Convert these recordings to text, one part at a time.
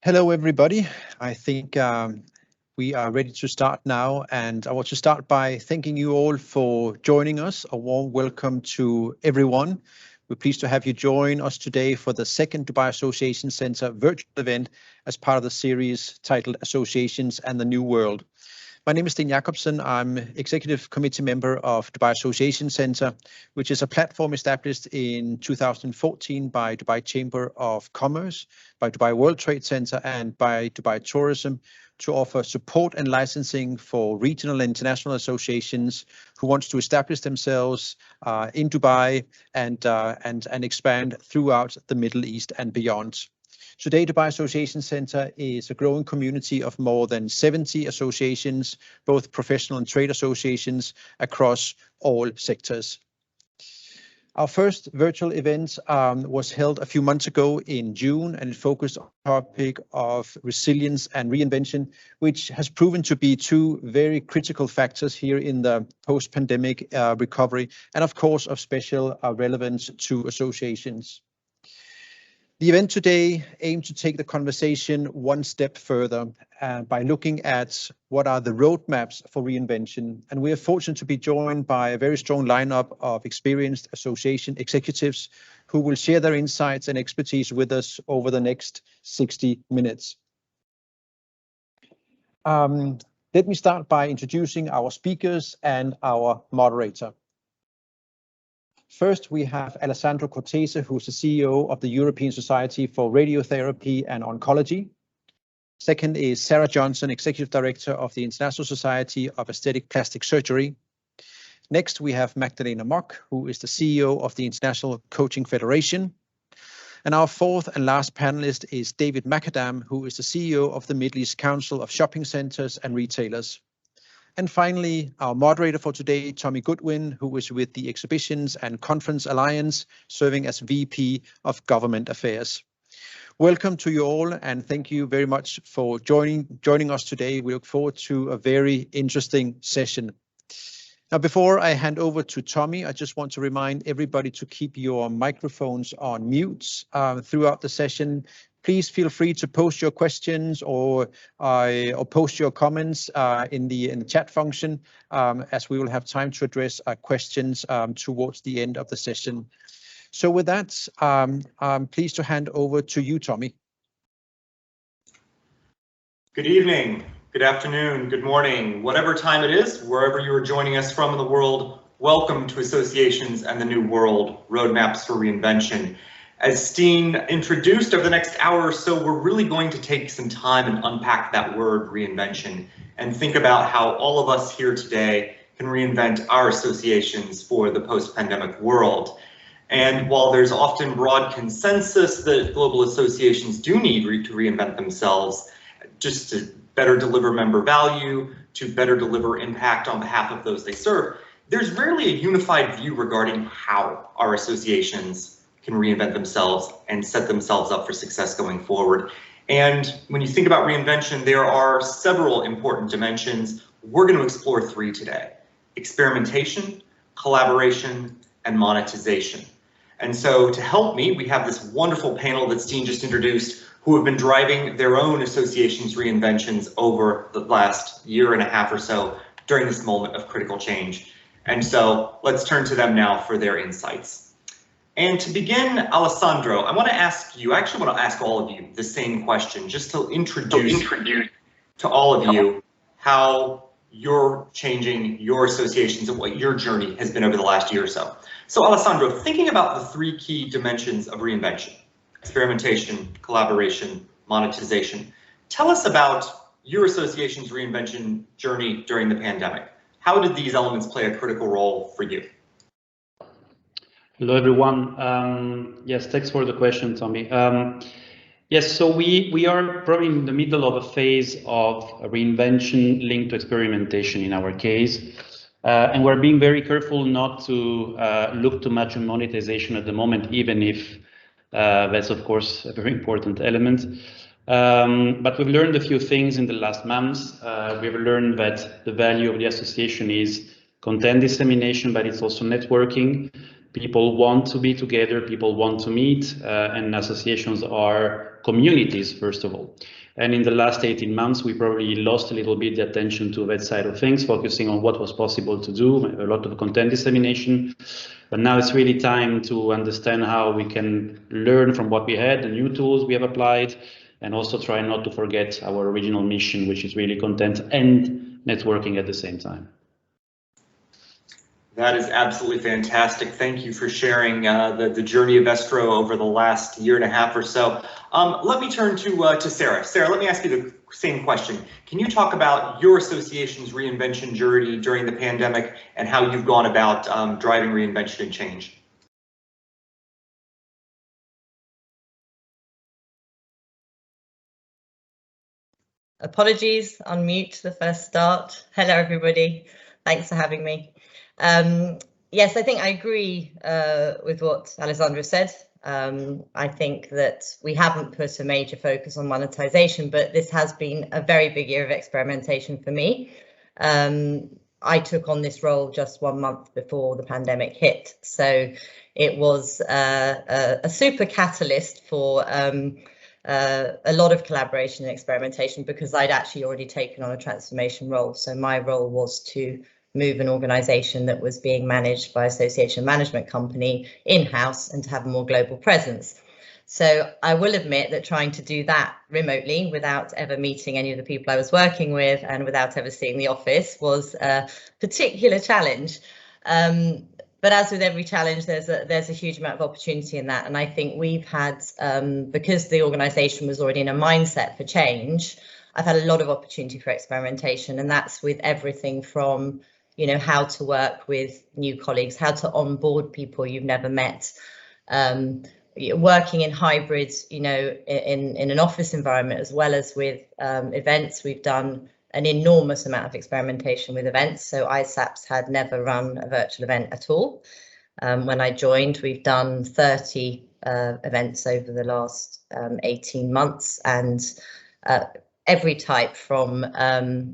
Hello, everybody. I think we are ready to start now, and I want to start by thanking you all for joining us. A warm welcome to everyone. We're pleased to have you join us today for the second Dubai Association Centre virtual event as part of the series titled Associations and the New World. My name is Jacobson. I'm Executive Committee member of Dubai Association Centre, which is a platform established in 2014 by Dubai Chamber of Commerce, by Dubai World Trade Center, and by Dubai Tourism to offer support and licensing for regional and international associations who want to establish themselves in Dubai and expand throughout the Middle East and beyond. Today, Dubai Association Centre is a growing community of more than 70 associations, both professional and trade associations across all sectors. Our first virtual event was held a few months ago in June, and it focused on the topic of resilience and reinvention, which has proven to be two very critical factors here in the post-pandemic recovery, and of course of special relevance to associations. The event today aims to take the conversation one step further by looking at what are the roadmaps for reinvention. And we are fortunate to be joined by a very strong lineup of experienced association executives who will share their insights and expertise with us over the next 60 minutes. Let me start by introducing our speakers and our moderator. First, we have Alessandro Cortese, who's the CEO of the European Society for Radiotherapy and Oncology. Second is Sarah Johnson, Executive Director of the International Society of Aesthetic Plastic Surgery. Next, we have Magdalena Mock, who is the CEO of the International Coaching Federation. And our fourth and last panelist is David Macadam, who is the CEO of the Middle East Council of Shopping Centers and Retailers. And finally, our moderator for today, Tommy Goodwin, who is with the Exhibitions and Conference Alliance, serving as VP of Government Affairs. Welcome to you all, and thank you very much for joining us today. We look forward to a very interesting session. Now, before I hand over to Tommy, I just want to remind everybody to keep your microphones on mute throughout the session. Please feel free to post your questions or post your comments in the chat function, as we will have time to address questions towards the end of the session. So with that, I'm pleased to hand over to you, Tommy. Good evening, good afternoon, good morning, whatever time it is, wherever you are joining us from in the world, welcome to Associations and the New World, Roadmaps for Reinvention. As Steen introduced, over the next hour or so, we're really going to take some time and unpack that word reinvention and think about how all of us here today can reinvent our associations for the post-pandemic world. And while there's often broad consensus that global associations do need to reinvent themselves just to better deliver member value, to better deliver impact on behalf of those they serve, there's rarely a unified view regarding how our associations can reinvent themselves and set themselves up for success going forward. And when you think about reinvention, there are several important dimensions. We're going to explore three today: experimentation, collaboration, and monetization. And so to help me, we have this wonderful panel that Steen just introduced, who have been driving their own associations reinventions over the last year and a half or so during this moment of critical change. And so let's turn to them now for their insights. And to begin, Alessandro, I want to ask you, I actually want to ask all of you the same question, just to introduce to all of you how you're changing your associations and what your journey has been over the last year or so. So Alessandro, thinking about the three key dimensions of reinvention: experimentation, collaboration, monetization, tell us about your association's reinvention journey during the pandemic. How did these elements play a critical role for you? Hello, everyone. Yes, thanks for the question, Tommy. Yes, so we are probably in the middle of a phase of reinvention linked to experimentation in our case. And we're being very careful not to look too much on monetization at the moment, even if that's, of course, a very important element. But we've learned a few things in the last months. We've learned that the value of the association is content dissemination, but it's also networking. People want to be together, people want to meet, and associations are communities, first of all. And in the last 18 months, we probably lost a little bit the attention to that side of things, focusing on what was possible to do, a lot of content dissemination. But now it's really time to understand how we can learn from what we had, the new tools we have applied, and also try not to forget our original mission, which is really content and networking at the same time. That is absolutely fantastic. Thank you for sharing the journey of Estro over the last year and a half or so. Let me turn to Sarah. Sarah, let me ask you the same question. Can you talk about your association's reinvention journey during the pandemic and how you've gone about driving reinvention and change? Apologies, unmute the first start. Hello, everybody. Thanks for having me. Yes, I think I agree with what Alessandro said. I think that we haven't put a major focus on monetization, but this has been a very big year of experimentation for me. I took on this role just 1 month before the pandemic hit, so it was a super catalyst for a lot of collaboration and experimentation, because I'd actually already taken on a transformation role. So my role was to move an organisation that was being managed by association management company in-house and to have a more global presence. So I will admit that trying to do that remotely without ever meeting any of the people I was working with and without ever seeing the office was a particular challenge. But as with every challenge, there's a huge amount of opportunity in that. And I think we've had, because the organisation was already in a mindset for change, I've had a lot of opportunity for experimentation, and that's with everything from, you know, how to work with new colleagues, how to onboard people you've never met, working in hybrids, you know, in an office environment, as well as with events. We've done an enormous amount of experimentation with events. So ISAPS had never run a virtual event at all. When I joined, we've done 30 events over the last 18 months, and every type from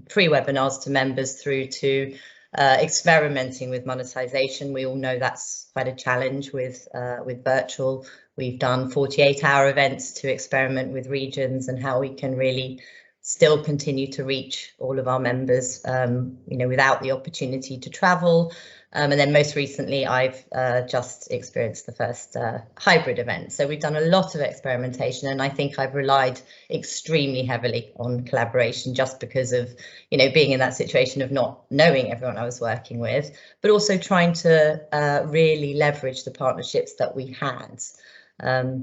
free webinars to members through to experimenting with monetization. We all know that's quite a challenge with virtual. We've done 48-hour events to experiment with regions and how we can really still continue to reach all of our members, you know, without the opportunity to travel. And then most recently, I've just experienced the first hybrid event. So we've done a lot of experimentation, and I think I've relied extremely heavily on collaboration, just because of, you know, being in that situation of not knowing everyone I was working with, but also trying to really leverage the partnerships that we had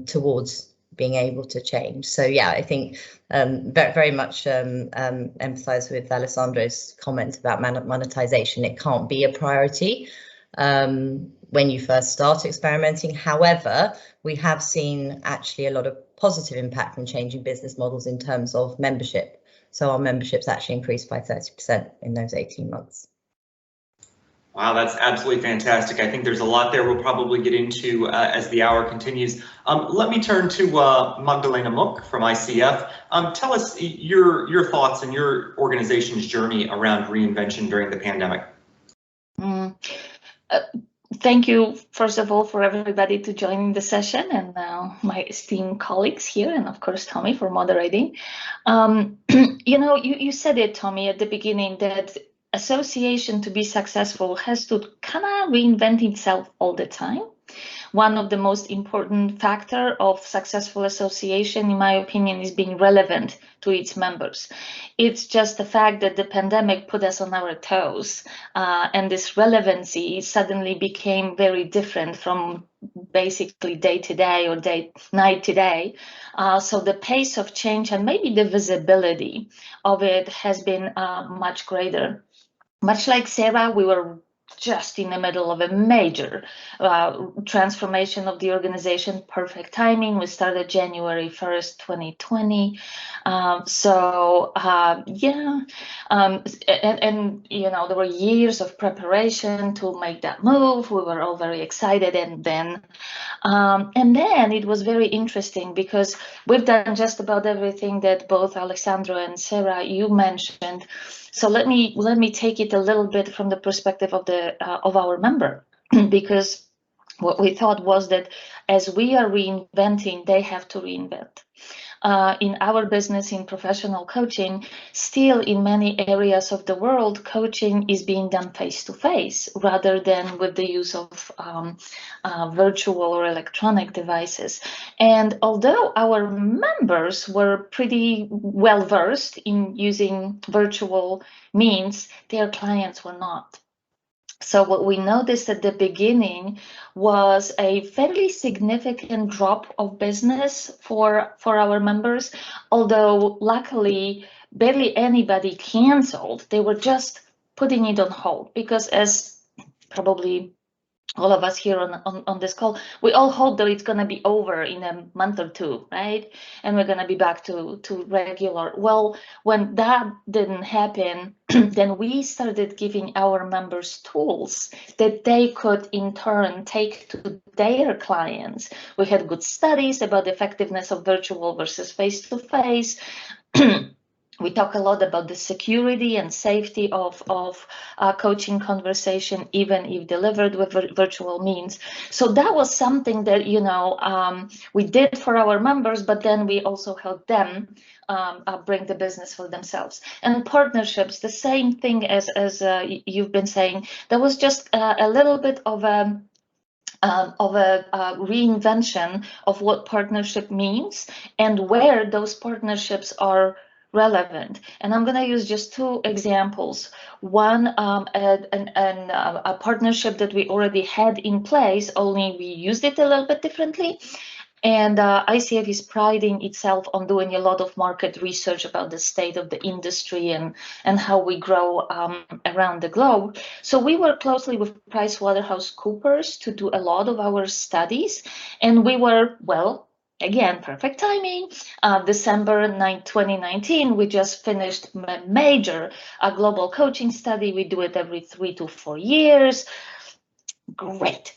towards being able to change. So yeah, I think very much emphasize with Alessandro's comment about monetization. It can't be a priority when you first start experimenting. However, we have seen actually a lot of positive impact from changing business models in terms of membership. So our memberships actually increased by 30% in those 18 months. Wow, that's absolutely fantastic. I think there's a lot there we'll probably get into as the hour continues. Let me turn to Magdalena Muck from ICF. Tell us your thoughts and your organization's journey around reinvention during the pandemic. Thank you, first of all, for everybody to join the session, and my esteemed colleagues here, and of course, Tommy, for moderating. You know, you said it, Tommy, at the beginning, that association to be successful has to kind of reinvent itself all the time. One of the most important factor of successful association, in my opinion, is being relevant to its members. It's just the fact that the pandemic put us on our toes, and this relevancy suddenly became very different from basically day to day or night to day. So the pace of change and maybe the visibility of it has been much greater. Much like Sarah, we were just in the middle of a major transformation of the organization. Perfect timing. We started January 1st, 2020. And you know, there were years of preparation to make that move. We were all very excited, and then it was very interesting because we've done just about everything that both Alessandro and Sarah you mentioned. So let me take it a little bit from the perspective of our member, because what we thought was that as we are reinventing, they have to reinvent. In our business, in professional coaching, still in many areas of the world, coaching is being done face-to-face rather than with the use of virtual or electronic devices. And although our members were pretty well versed in using virtual means, their clients were not. So what we noticed at the beginning was a fairly significant drop of business for our members, although luckily barely anybody canceled. They were just putting it on hold because, as probably all of us here on this call, we all hope that it's going to be over in a month or two, right? And we're going to be back to regular. Well, when that didn't happen, then we started giving our members tools that they could in turn take to their clients. We had good studies about the effectiveness of virtual versus face-to-face. We talk a lot about the security and safety of coaching conversation, even if delivered with virtual means. So that was something that, you know, we did for our members, but then we also helped them bring the business for themselves. And partnerships, the same thing as you've been saying, there was just a little bit of a reinvention of what partnership means and where those partnerships are relevant. And I'm going to use just two examples. One, a partnership that we already had in place, only we used it a little bit differently. And ICF is priding itself on doing a lot of market research about the state of the industry and how we grow around the globe. So we work closely with PricewaterhouseCoopers to do a lot of our studies. And we were, well, again, perfect timing. December 9, 2019, we just finished a major global coaching study. We do it every 3 to 4 years. Great.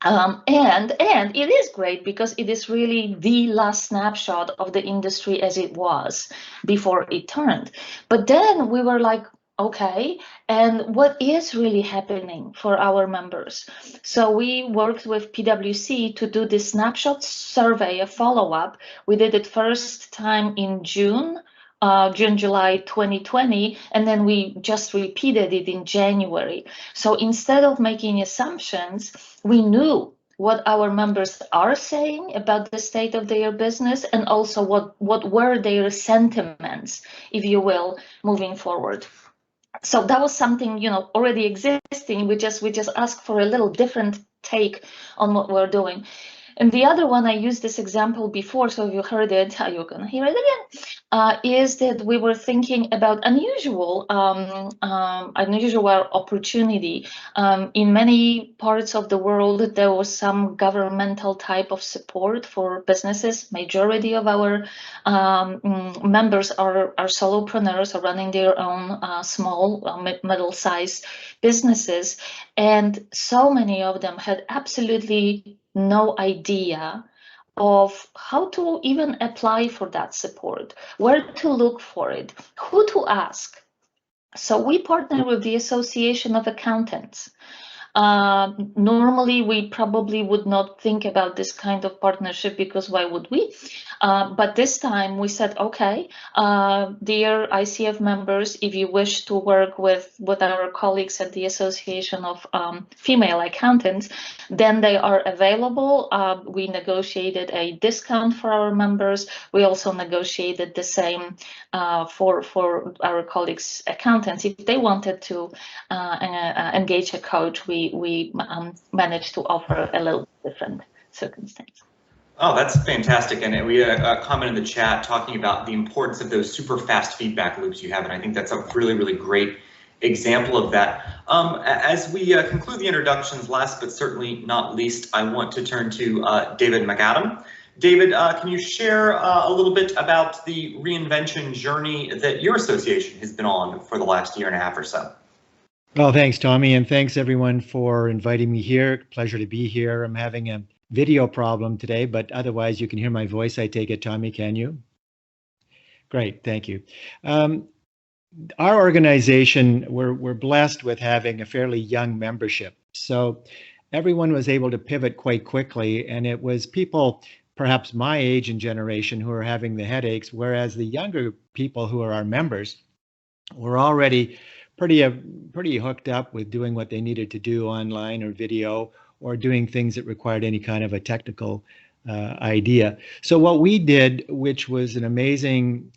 And it is great because it is really the last snapshot of the industry as it was before it turned. But then we were like, okay, and what is really happening for our members? So we worked with PwC to do this snapshot survey, a follow-up. We did it first time in June, July 2020, and then we just repeated it in January. So instead of making assumptions, we knew what our members are saying about the state of their business and also what were their sentiments, if you will, moving forward. So that was something, you know, already existing. We just asked for a little different take on what we're doing. And the other one, I used this example before, so if you heard it, you're going to hear it again, is that we were thinking about unusual opportunity. In many parts of the world, there was some governmental type of support for businesses. Majority of our members are solopreneurs, are running their own small, middle-sized businesses. And so many of them had absolutely no idea of how to even apply for that support, where to look for it, who to ask. So we partner with the Association of Accountants. Normally, we probably would not think about this kind of partnership because why would we? But this time we said, okay, dear ICF members, if you wish to work with our colleagues at the Association of Female Accountants, then they are available. We negotiated a discount for our members. We also negotiated the same for our colleagues accountants. If they wanted to engage a coach, we managed to offer a little different circumstance. Oh, that's fantastic. And we had a comment in the chat talking about the importance of those super fast feedback loops you have. And I think that's a really, really great example of that. As we conclude the introductions, last but certainly not least, I want to turn to David McAdam. David, can you share a little bit about the reinvention journey that your association has been on for the last year and a half or so? Well, thanks, Tommy, and thanks everyone for inviting me here. Pleasure to be here. I'm having a video problem today, but otherwise you can hear my voice, I take it, Tommy, can you? Great, thank you. Our organization, we're blessed with having a fairly young membership. So everyone was able to pivot quite quickly, and it was people perhaps my age and generation who are having the headaches, whereas the younger people who are our members were already pretty hooked up with doing what they needed to do online or video, or doing things that required any kind of a technical idea. So what we did, which was an amazing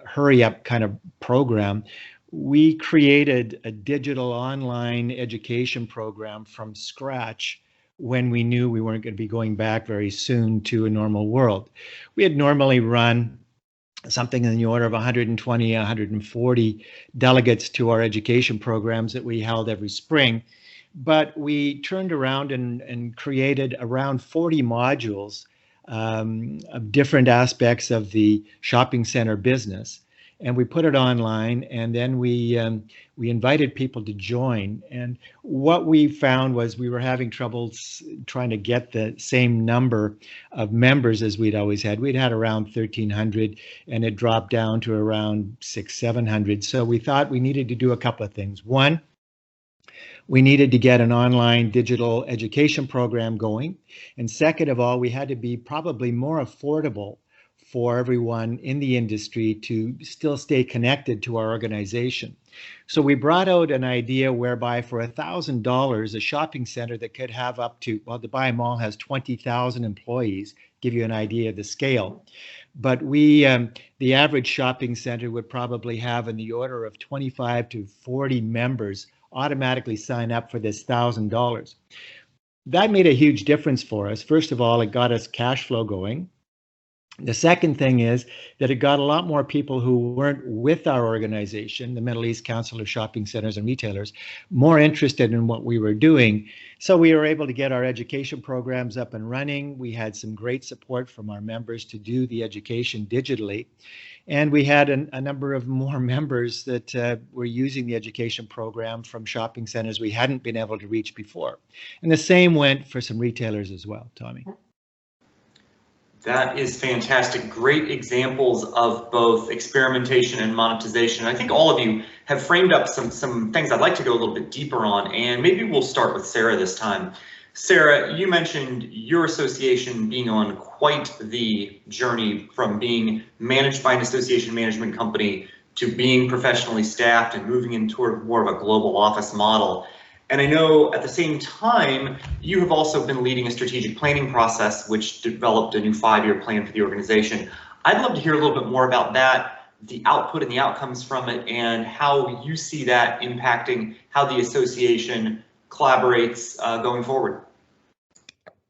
hurry up kind of program, we created a digital online education program from scratch when we knew we weren't going to be going back very soon to a normal world. We had normally run something in the order of 120, 140 delegates to our education programs that we held every spring. But we turned around and created around 40 modules of different aspects of the shopping center business. And we put it online, and then we invited people to join. And what we found was we were having troubles trying to get the same number of members as we'd always had. We'd had around 1,300, and it dropped down to around 600-700. So we thought we needed to do a couple of things. One, we needed to get an online digital education program going. And second of all, we had to be probably more affordable for everyone in the industry to still stay connected to our organization. So we brought out an idea whereby for $1,000, a shopping center that could have up to, well, the Dubai Mall has 20,000 employees, give you an idea of the scale. But we, the average shopping center would probably have in the order of 25 to 40 members automatically sign up for this $1,000. That made a huge difference for us. First of all, it got us cash flow going. The second thing is that it got a lot more people who weren't with our organization, the Middle East Council of Shopping Centers and Retailers, more interested in what we were doing. So we were able to get our education programs up and running. We had some great support from our members to do the education digitally. And we had a number of more members that were using the education program from shopping centers we hadn't been able to reach before. And the same went for some retailers as well, Tommy. That is fantastic. Great examples of both experimentation and monetization. I think all of you have framed up some things I'd like to go a little bit deeper on, and maybe we'll start with Sarah this time. Sarah, you mentioned your association being on quite the journey from being managed by an association management company to being professionally staffed and moving in toward more of a global office model. And I know at the same time, you have also been leading a strategic planning process, which developed a new 5-year plan for the organization. I'd love to hear a little bit more about that, the output and the outcomes from it, and how you see that impacting how the association collaborates going forward.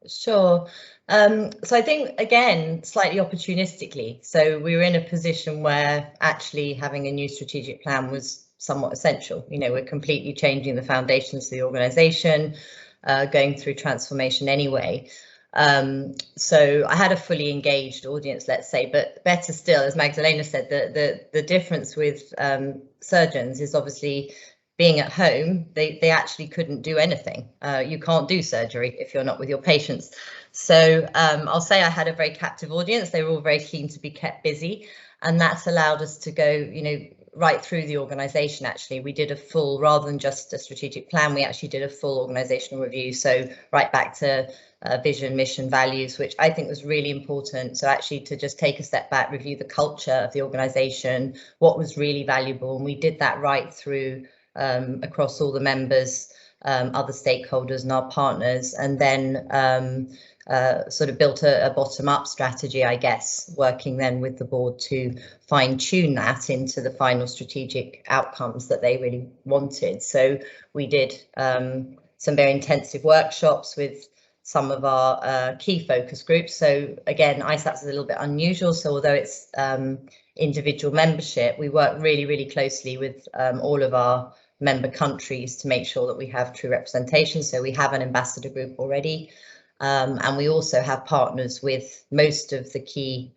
Sure. So I think, again, slightly opportunistically. So we were in a position where actually having a new strategic plan was somewhat essential. You know, we're completely changing the foundations of the organization, going through transformation anyway. So I had a fully engaged audience, let's say, but better still, as Magdalena said, the difference with surgeons is obviously being at home, they actually couldn't do anything. You can't do surgery if you're not with your patients. So I'll say I had a very captive audience. They were all very keen to be kept busy, and that's allowed us to go, you know, right through the organization. Actually, we did a full, rather than just a strategic plan, we actually did a full organizational review. So right back to vision, mission, values, which I think was really important. So actually to just take a step back, review the culture of the organization, what was really valuable. And we did that right through across all the members, other stakeholders and our partners, and then sort of built a bottom-up strategy, I guess, working then with the board to fine-tune that into the final strategic outcomes that they really wanted. So we did some very intensive workshops with some of our key focus groups. So again, ISAPS is a little bit unusual. So although it's individual membership, we work really, really closely with all of our member countries to make sure that we have true representation. So we have an ambassador group already. And we also have partners with most of the key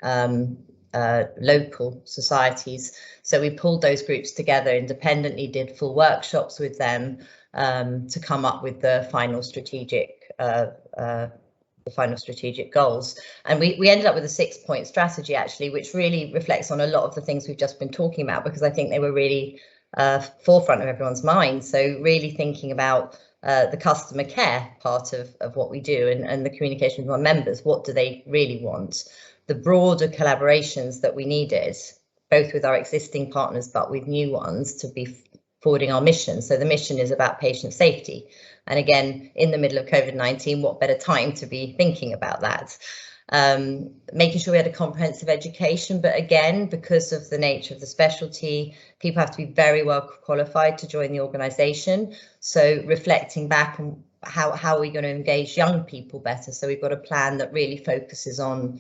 local societies. So we pulled those groups together independently, did full workshops with them to come up with the final strategic goals. And we ended up with a 6-point strategy, actually, which really reflects on a lot of the things we've just been talking about, because I think they were really forefront of everyone's mind. So really thinking about the customer care part of what we do and the communication with our members. What do they really want? The broader collaborations that we needed, both with our existing partners but with new ones, to be forwarding our mission. So the mission is about patient safety. And again, in the middle of COVID-19, what better time to be thinking about that? Making sure we had a comprehensive education, but again, because of the nature of the specialty, people have to be very well qualified to join the organisation. So reflecting back on how are we going to engage young people better? So we've got a plan that really focuses on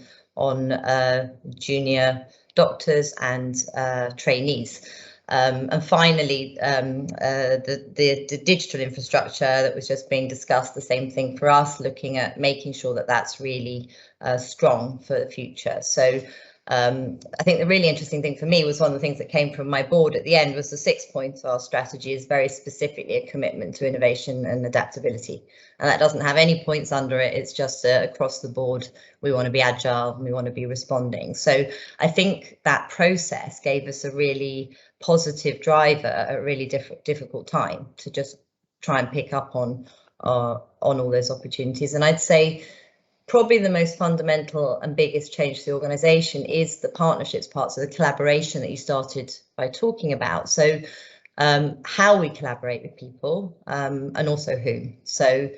junior doctors and trainees. And finally, the digital infrastructure that was just being discussed, the same thing for us, looking at making sure that that's really strong for the future. So I think the really interesting thing for me was one of the things that came from my board at the end was the 6th point of our strategy is very specifically a commitment to innovation and adaptability. And that doesn't have any points under it. It's just across the board. We want to be agile and we want to be responding. So I think that process gave us a really positive driver at a really difficult time to just try and pick up on all those opportunities. And I'd say probably the most fundamental and biggest change to the organisation is the partnerships part, so the collaboration that you started by talking about. So how we collaborate with people and also who. So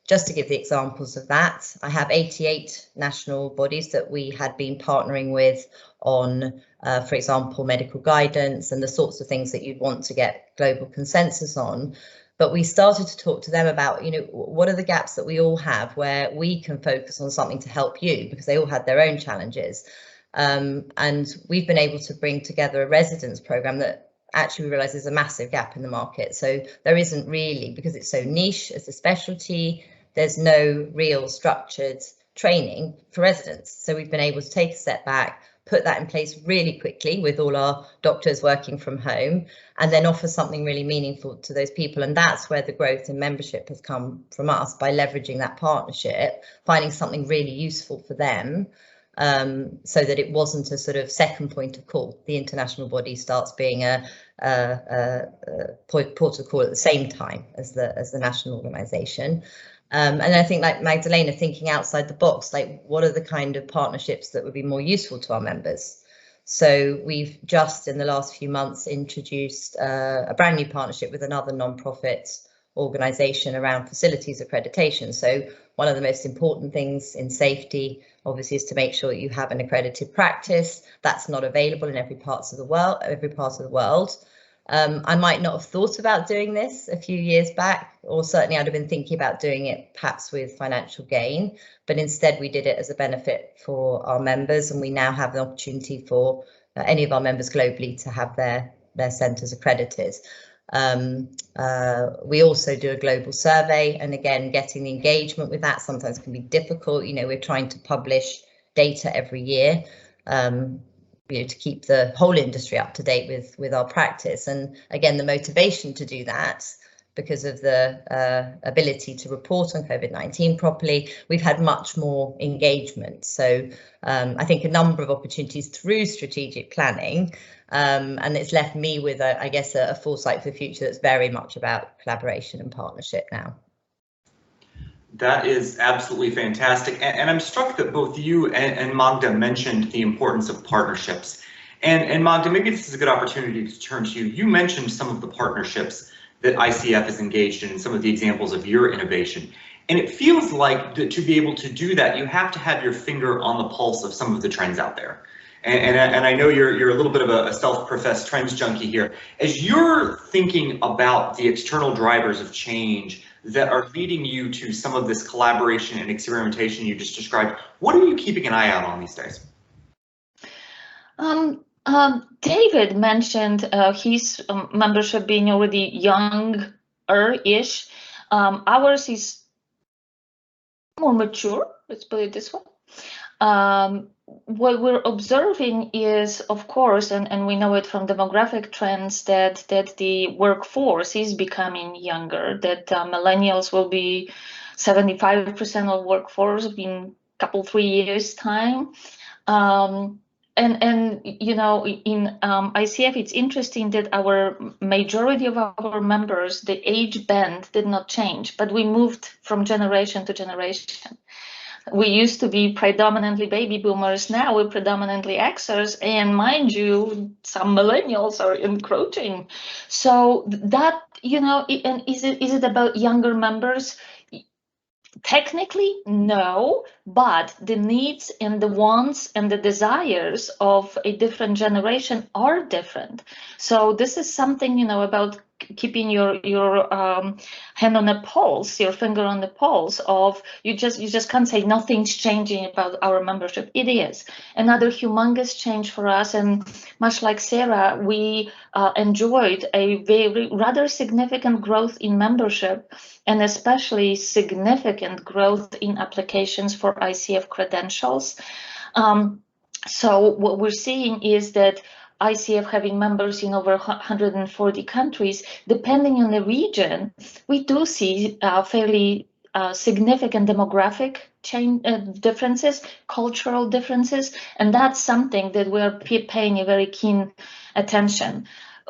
just to give the examples of that, I have 88 national bodies that we had been partnering with on, for example, medical guidance and the sorts of things that you'd want to get global consensus on. But we started to talk to them about, you know, what are the gaps that we all have where we can focus on something to help you, because they all had their own challenges. And we've been able to bring together a residence programme that actually we realise there's a massive gap in the market. So there isn't really, because it's so niche as a specialty, there's no real structured training for residents. So we've been able to take a step back, put that in place really quickly with all our doctors working from home, and then offer something really meaningful to those people. And that's where the growth in membership has come from us, by leveraging that partnership, finding something really useful for them, so that it wasn't a sort of second point of call. The international body starts being a port of call at the same time as the national organisation. And I think, like Magdalena, thinking outside the box, like what are the kind of partnerships that would be more useful to our members? So we've just in the last few months introduced a brand new partnership with another non-profit organisation around facilities accreditation. So one of the most important things in safety, obviously, is to make sure that you have an accredited practice. That's not available in every part of the world. I might not have thought about doing this a few years back, or certainly I'd have been thinking about doing it perhaps with financial gain, but instead we did it as a benefit for our members, and we now have the opportunity for any of our members globally to have their centres accredited. We also do a global survey, and again, getting the engagement with that sometimes can be difficult. You know, we're trying to publish data every year, you know, to keep the whole industry up to date with our practice. And again, the motivation to do that, because of the ability to report on COVID-19 properly, we've had much more engagement. So I think a number of opportunities through strategic planning, and it's left me with, I guess, a foresight for the future that's very much about collaboration and partnership now. That is absolutely fantastic. And I'm struck that both you and Magda mentioned the importance of partnerships. And Magda, maybe this is a good opportunity to turn to you. You mentioned some of the partnerships that ICF is engaged in, and some of the examples of your innovation. And it feels like to be able to do that, you have to have your finger on the pulse of some of the trends out there. And I know you're a little bit of a self-professed trends junkie here. As you're thinking about the external drivers of change that are leading you to some of this collaboration and experimentation you just described, what are you keeping an eye out on these days? David mentioned his membership being already younger-ish. Ours is more mature, let's put it this way. What we're observing is, of course, and we know it from demographic trends, that the workforce is becoming younger, that millennials will be 75% of workforce in a couple, 3 years' time. And you know, in ICF, it's interesting that our majority of our members, the age band did not change, but we moved from generation to generation. We used to be predominantly baby boomers. Now we're predominantly Xers, and mind you, some millennials are encroaching. So that, you know, and is it about younger members? Technically, no, but the needs and the wants and the desires of a different generation are different. So this is something, you know, about keeping your hand on the pulse, your finger on the pulse of you just can't say nothing's changing about our membership. It is another humongous change for us, and much like Sarah, we enjoyed a very rather significant growth in membership, and especially significant growth in applications for ICF credentials. So what we're seeing is that ICF having members in over 140 countries, depending on the region, we do see fairly significant demographic differences, cultural differences, and that's something that we're paying a very keen attention.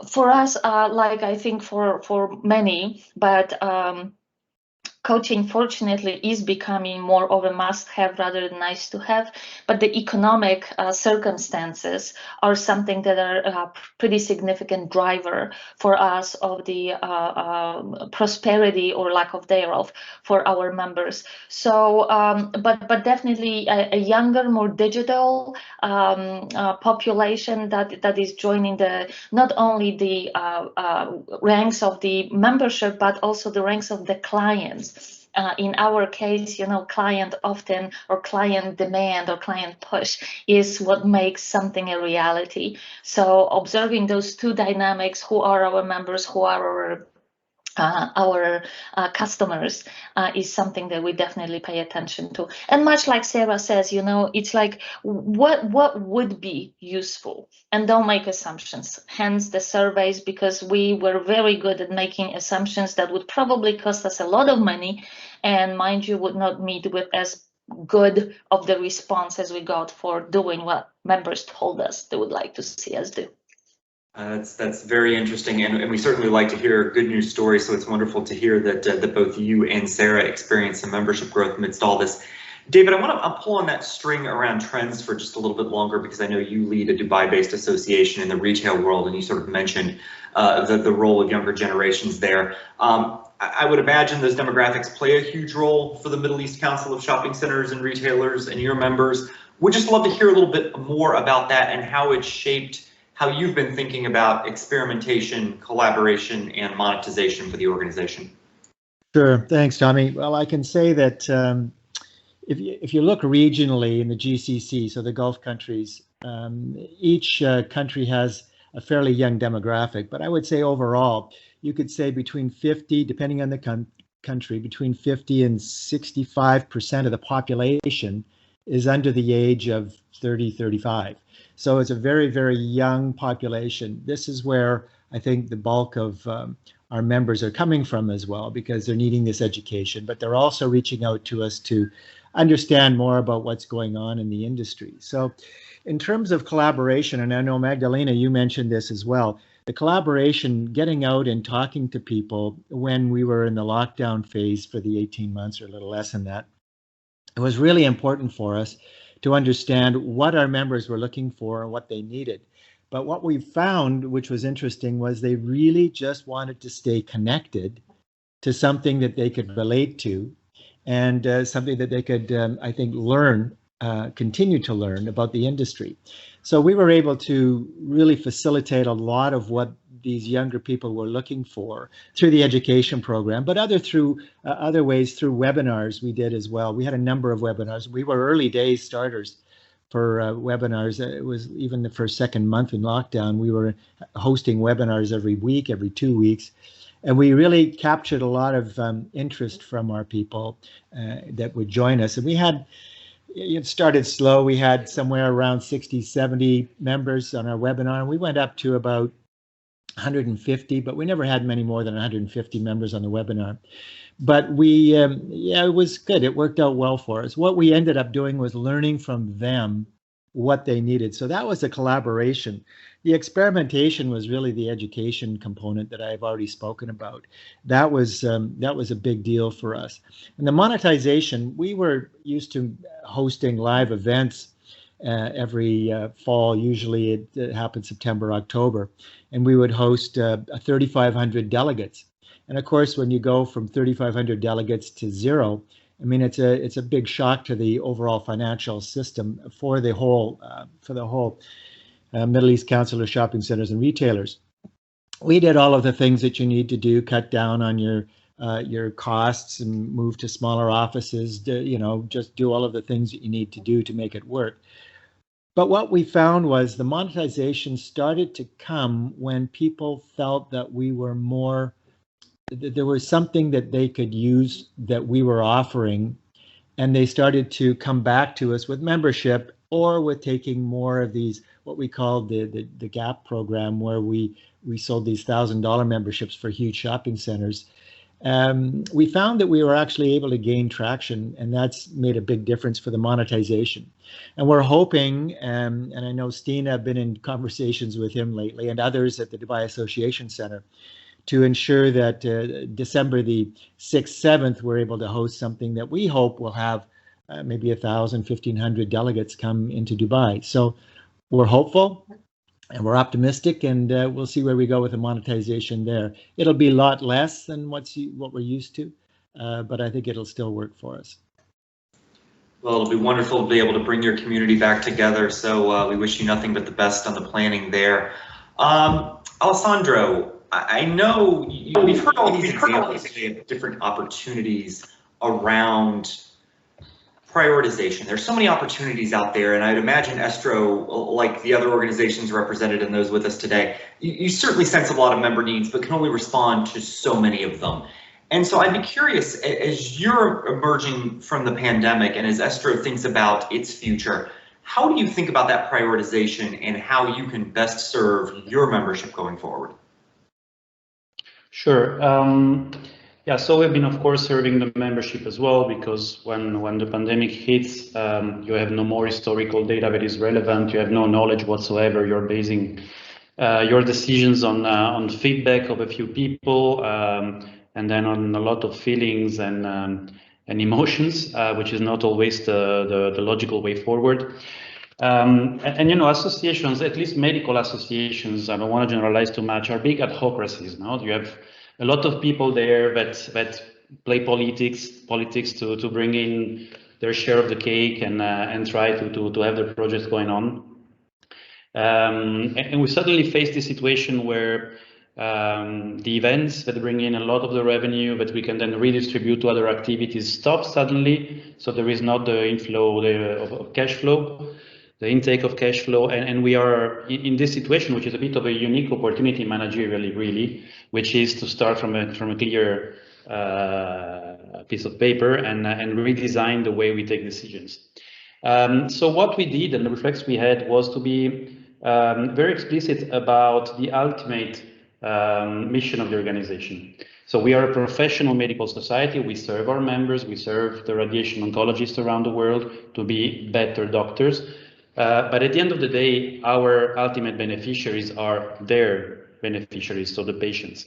For us, like I think for many, but coaching, fortunately, is becoming more of a must-have rather than nice-to-have, but the economic circumstances are something that are a pretty significant driver for us of the prosperity or lack of thereof for our members. So, but definitely a younger, more digital population that is joining not only the ranks of the membership, but also the ranks of the clients. In our case, you know, client often, or client demand or client push is what makes something a reality. So observing those two dynamics, who are our members, who are our customers, is something that we definitely pay attention to. And much like Sarah says, you know, it's like what would be useful, and don't make assumptions. Hence the surveys, because we were very good at making assumptions that would probably cost us a lot of money, and mind you, would not meet with as good of the response as we got for doing what members told us they would like to see us do. That's very interesting, and we certainly like to hear good news stories. So it's wonderful to hear that both you and Sarah experienced some membership growth amidst all this. David, I want to pull on that string around trends for just a little bit longer, because I know you lead a Dubai-based association in the retail world, and you sort of mentioned the role of younger generations there. I would imagine those demographics play a huge role for the Middle East Council of Shopping Centers and Retailers and your members. We'd just love to hear a little bit more about that and how it shaped how you've been thinking about experimentation, collaboration, and monetization for the organization. Sure, thanks, Tommy. Well, I can say that if you look regionally in the GCC, so the Gulf countries, each country has a fairly young demographic, but I would say overall, you could say between 50, depending on the country, between 50 and 65% of the population is under the age of 30, 35. So it's a very, very young population. This is where I think the bulk of our members are coming from as well, because they're needing this education, but they're also reaching out to us to understand more about what's going on in the industry. So in terms of collaboration, and I know Magdalena, you mentioned this as well, the collaboration, getting out and talking to people when we were in the lockdown phase for the 18 months or a little less than that, it was really important for us to understand what our members were looking for and what they needed. But what we found, which was interesting, was they really just wanted to stay connected to something that they could relate to, and something that they could, I think, learn, continue to learn about the industry. So we were able to really facilitate a lot of what these younger people were looking for through the education program, but other ways through webinars we did as well. We had a number of webinars. We were early days starters for webinars. It was even the first, second month in lockdown, we were hosting webinars every week, every 2 weeks. And we really captured a lot of interest from our people that would join us. And we had, it started slow. We had somewhere around 60, 70 members on our webinar, and we went up to about 150, but we never had many more than 150 members on the webinar. But yeah, it was good. It worked out well for us. What we ended up doing was learning from them what they needed. So that was a collaboration. The experimentation was really the education component that I've already spoken about. That was a big deal for us. And the monetization, we were used to hosting live events every fall. Usually it happened September, October, and we would host 3,500 delegates. And of course, when you go from 3,500 delegates to zero, I mean, it's a big shock to the overall financial system for the whole Middle East Council of Shopping Centers and Retailers. We did all of the things that you need to do, cut down on your costs and move to smaller offices, just do all of the things that you need to do to make it work. But what we found was the monetization started to come when people felt that we were more, there was something that they could use that we were offering, and they started to come back to us with membership or with taking more of these, what we called the GAP program, where we sold these $1,000 memberships for huge shopping centers. We found that we were actually able to gain traction, and that's made a big difference for the monetization. And we're hoping, and I know Stina, have been in conversations with him lately and others at the Dubai Association Center, to ensure that December the 6th, 7th, we're able to host something that we hope will have maybe 1,000, 1,500 delegates come into Dubai. So we're hopeful and we're optimistic, and we'll see where we go with the monetization there. It'll be a lot less than what we're used to, but I think it'll still work for us. Well, it'll be wonderful to be able to bring your community back together. So we wish you nothing but the best on the planning there. Alessandro, I know we've heard all these examples today of different opportunities around prioritization. There's so many opportunities out there, and I'd imagine Estro, like the other organizations represented and those with us today, you certainly sense a lot of member needs, but can only respond to so many of them. And so I'd be curious, as you're emerging from the pandemic and as Estro thinks about its future, how do you think about that prioritization and how you can best serve your membership going forward? Sure. Yeah, so we've been, of course, serving the membership as well, because when the pandemic hits, you have no more historical data that is relevant. You have no knowledge whatsoever. You're basing your decisions on feedback of a few people, and then on a lot of feelings and emotions, which is not always the logical way forward. And associations, at least medical associations, I don't want to generalize too much, are big adhocracies. No, you have a lot of people there that play politics to bring in their share of the cake and try to have their projects going on. And we suddenly face this situation where the events that bring in a lot of the revenue that we can then redistribute to other activities stop suddenly. So there is not the inflow of cash flow, the intake of cash flow, and we are in this situation, which is a bit of a unique opportunity managerially, really, which is to start from a clear piece of paper and redesign the way we take decisions. So what we did and the reflex we had was to be very explicit about the ultimate mission of the organization. So we are a professional medical society. We serve our members. We serve the radiation oncologists around the world to be better doctors. But at the end of the day, our ultimate beneficiaries are their beneficiaries, so the patients.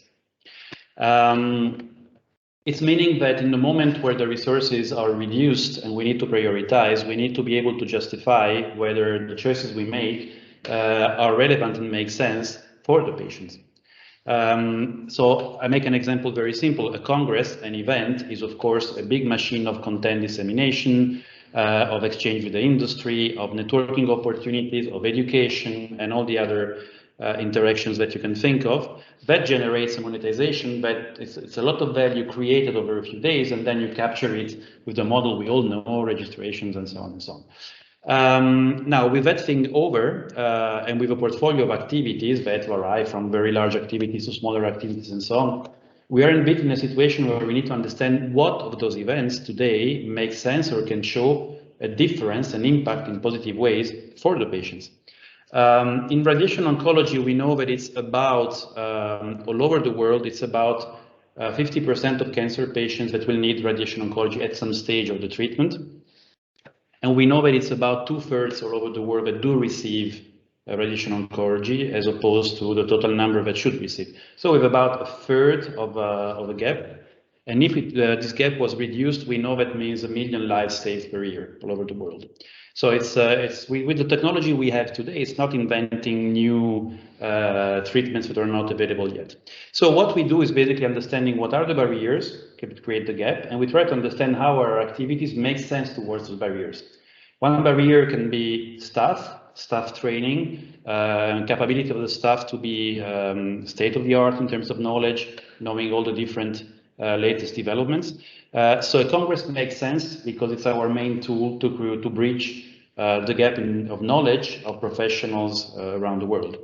It's meaning that in the moment where the resources are reduced and we need to prioritize, we need to be able to justify whether the choices we make are relevant and make sense for the patients. So I make an example very simple. A congress, an event, is of course a big machine of content dissemination, of exchange with the industry, of networking opportunities, of education, and all the other interactions that you can think of. That generates a monetization, but it's a lot of value created over a few days, and then you capture it with the model we all know, registrations and so on and so on. Now, with that thing over, and with a portfolio of activities that vary from very large activities to smaller activities and so on, we are in a situation where we need to understand what of those events today make sense or can show a difference, an impact in positive ways for the patients. In radiation oncology, we know that it's about, all over the world, it's about 50% of cancer patients that will need radiation oncology at some stage of the treatment. And we know that it's about 2/3 all over the world that do receive radiation oncology, as opposed to the total number that should receive. So we have about 1/3 of a gap. And if this gap was reduced, we know that means 1 million lives saved per year all over the world. So with the technology we have today, it's not inventing new treatments that are not available yet. So what we do is basically understanding what are the barriers that create the gap, and we try to understand how our activities make sense towards those barriers. One barrier can be staff training, capability of the staff to be state-of-the-art in terms of knowledge, knowing all the different latest developments. So a Congress makes sense because it's our main tool to bridge the gap of knowledge of professionals around the world.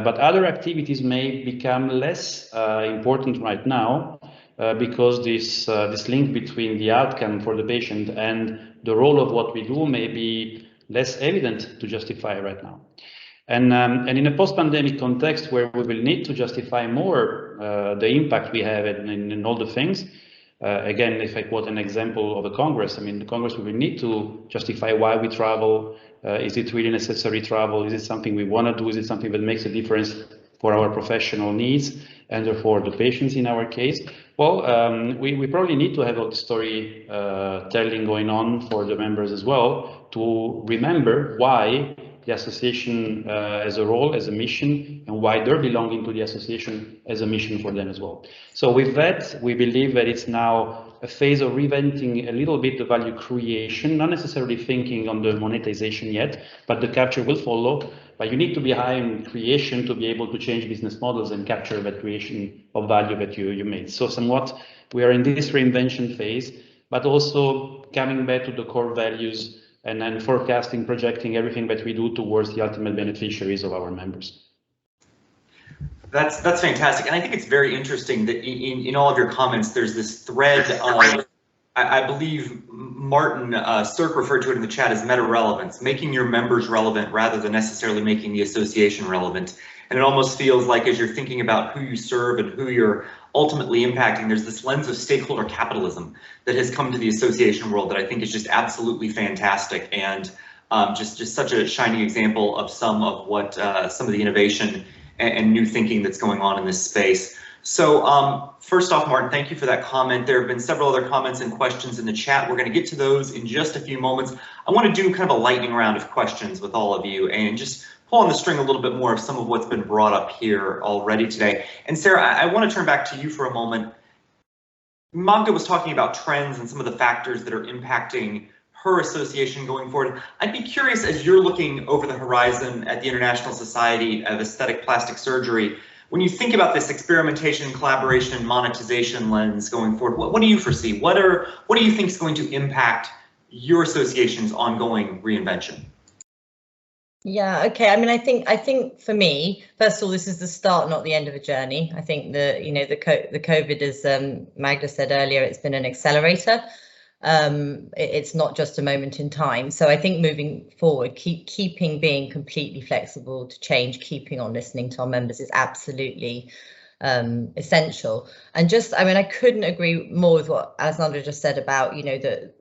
But other activities may become less important right now because this link between the outcome for the patient and the role of what we do may be less evident to justify right now. And in a post-pandemic context where we will need to justify more the impact we have in all the things, again, if I quote an example of a Congress, I mean, the Congress will need to justify why we travel. Is it really necessary travel? Is it something we want to do? Is it something that makes a difference for our professional needs and therefore the patients in our case? Well, we probably need to have all the story telling going on for the members as well to remember why the association as a role, as a mission, and why they're belonging to the association as a mission for them as well. So with that, we believe that it's now a phase of reinventing a little bit the value creation, not necessarily thinking on the monetization yet, but the capture will follow. But you need to be high in creation to be able to change business models and capture that creation of value that you made. So somewhat we are in this reinvention phase, but also coming back to the core values and then forecasting, projecting everything that we do towards the ultimate beneficiaries of our members. That's fantastic. And I think it's very interesting that in all of your comments, there's this thread of, I believe Martin Cirque referred to it in the chat as meta relevance, making your members relevant rather than necessarily making the association relevant. And it almost feels like as you're thinking about who you serve and who you're ultimately impacting, there's this lens of stakeholder capitalism that has come to the association world that I think is just absolutely fantastic, and just such a shining example of some of what some of the innovation and new thinking that's going on in this space. So first off, Martin, thank you for that comment. There have been several other comments and questions in the chat. We're going to get to those in just a few moments. I want to do kind of a lightning round of questions with all of you and just pull on the string a little bit more of some of what's been brought up here already today. And Sarah, I want to turn back to you for a moment. Magda was talking about trends and some of the factors that are impacting her association going forward. I'd be curious, as you're looking over the horizon at the International Society of Aesthetic Plastic Surgery, when you think about this experimentation, collaboration, monetization lens going forward, what do you foresee? What do you think is going to impact your association's ongoing reinvention? Yeah, okay. I mean, I think for me, first of all, this is the start, not the end of a journey. I think that, you know, the COVID, as Magda said earlier, it's been an accelerator. It's not just a moment in time. So I think moving forward, keeping being completely flexible to change, keeping on listening to our members is absolutely essential. And just, I mean, I couldn't agree more with what Alessandra just said about, you know, the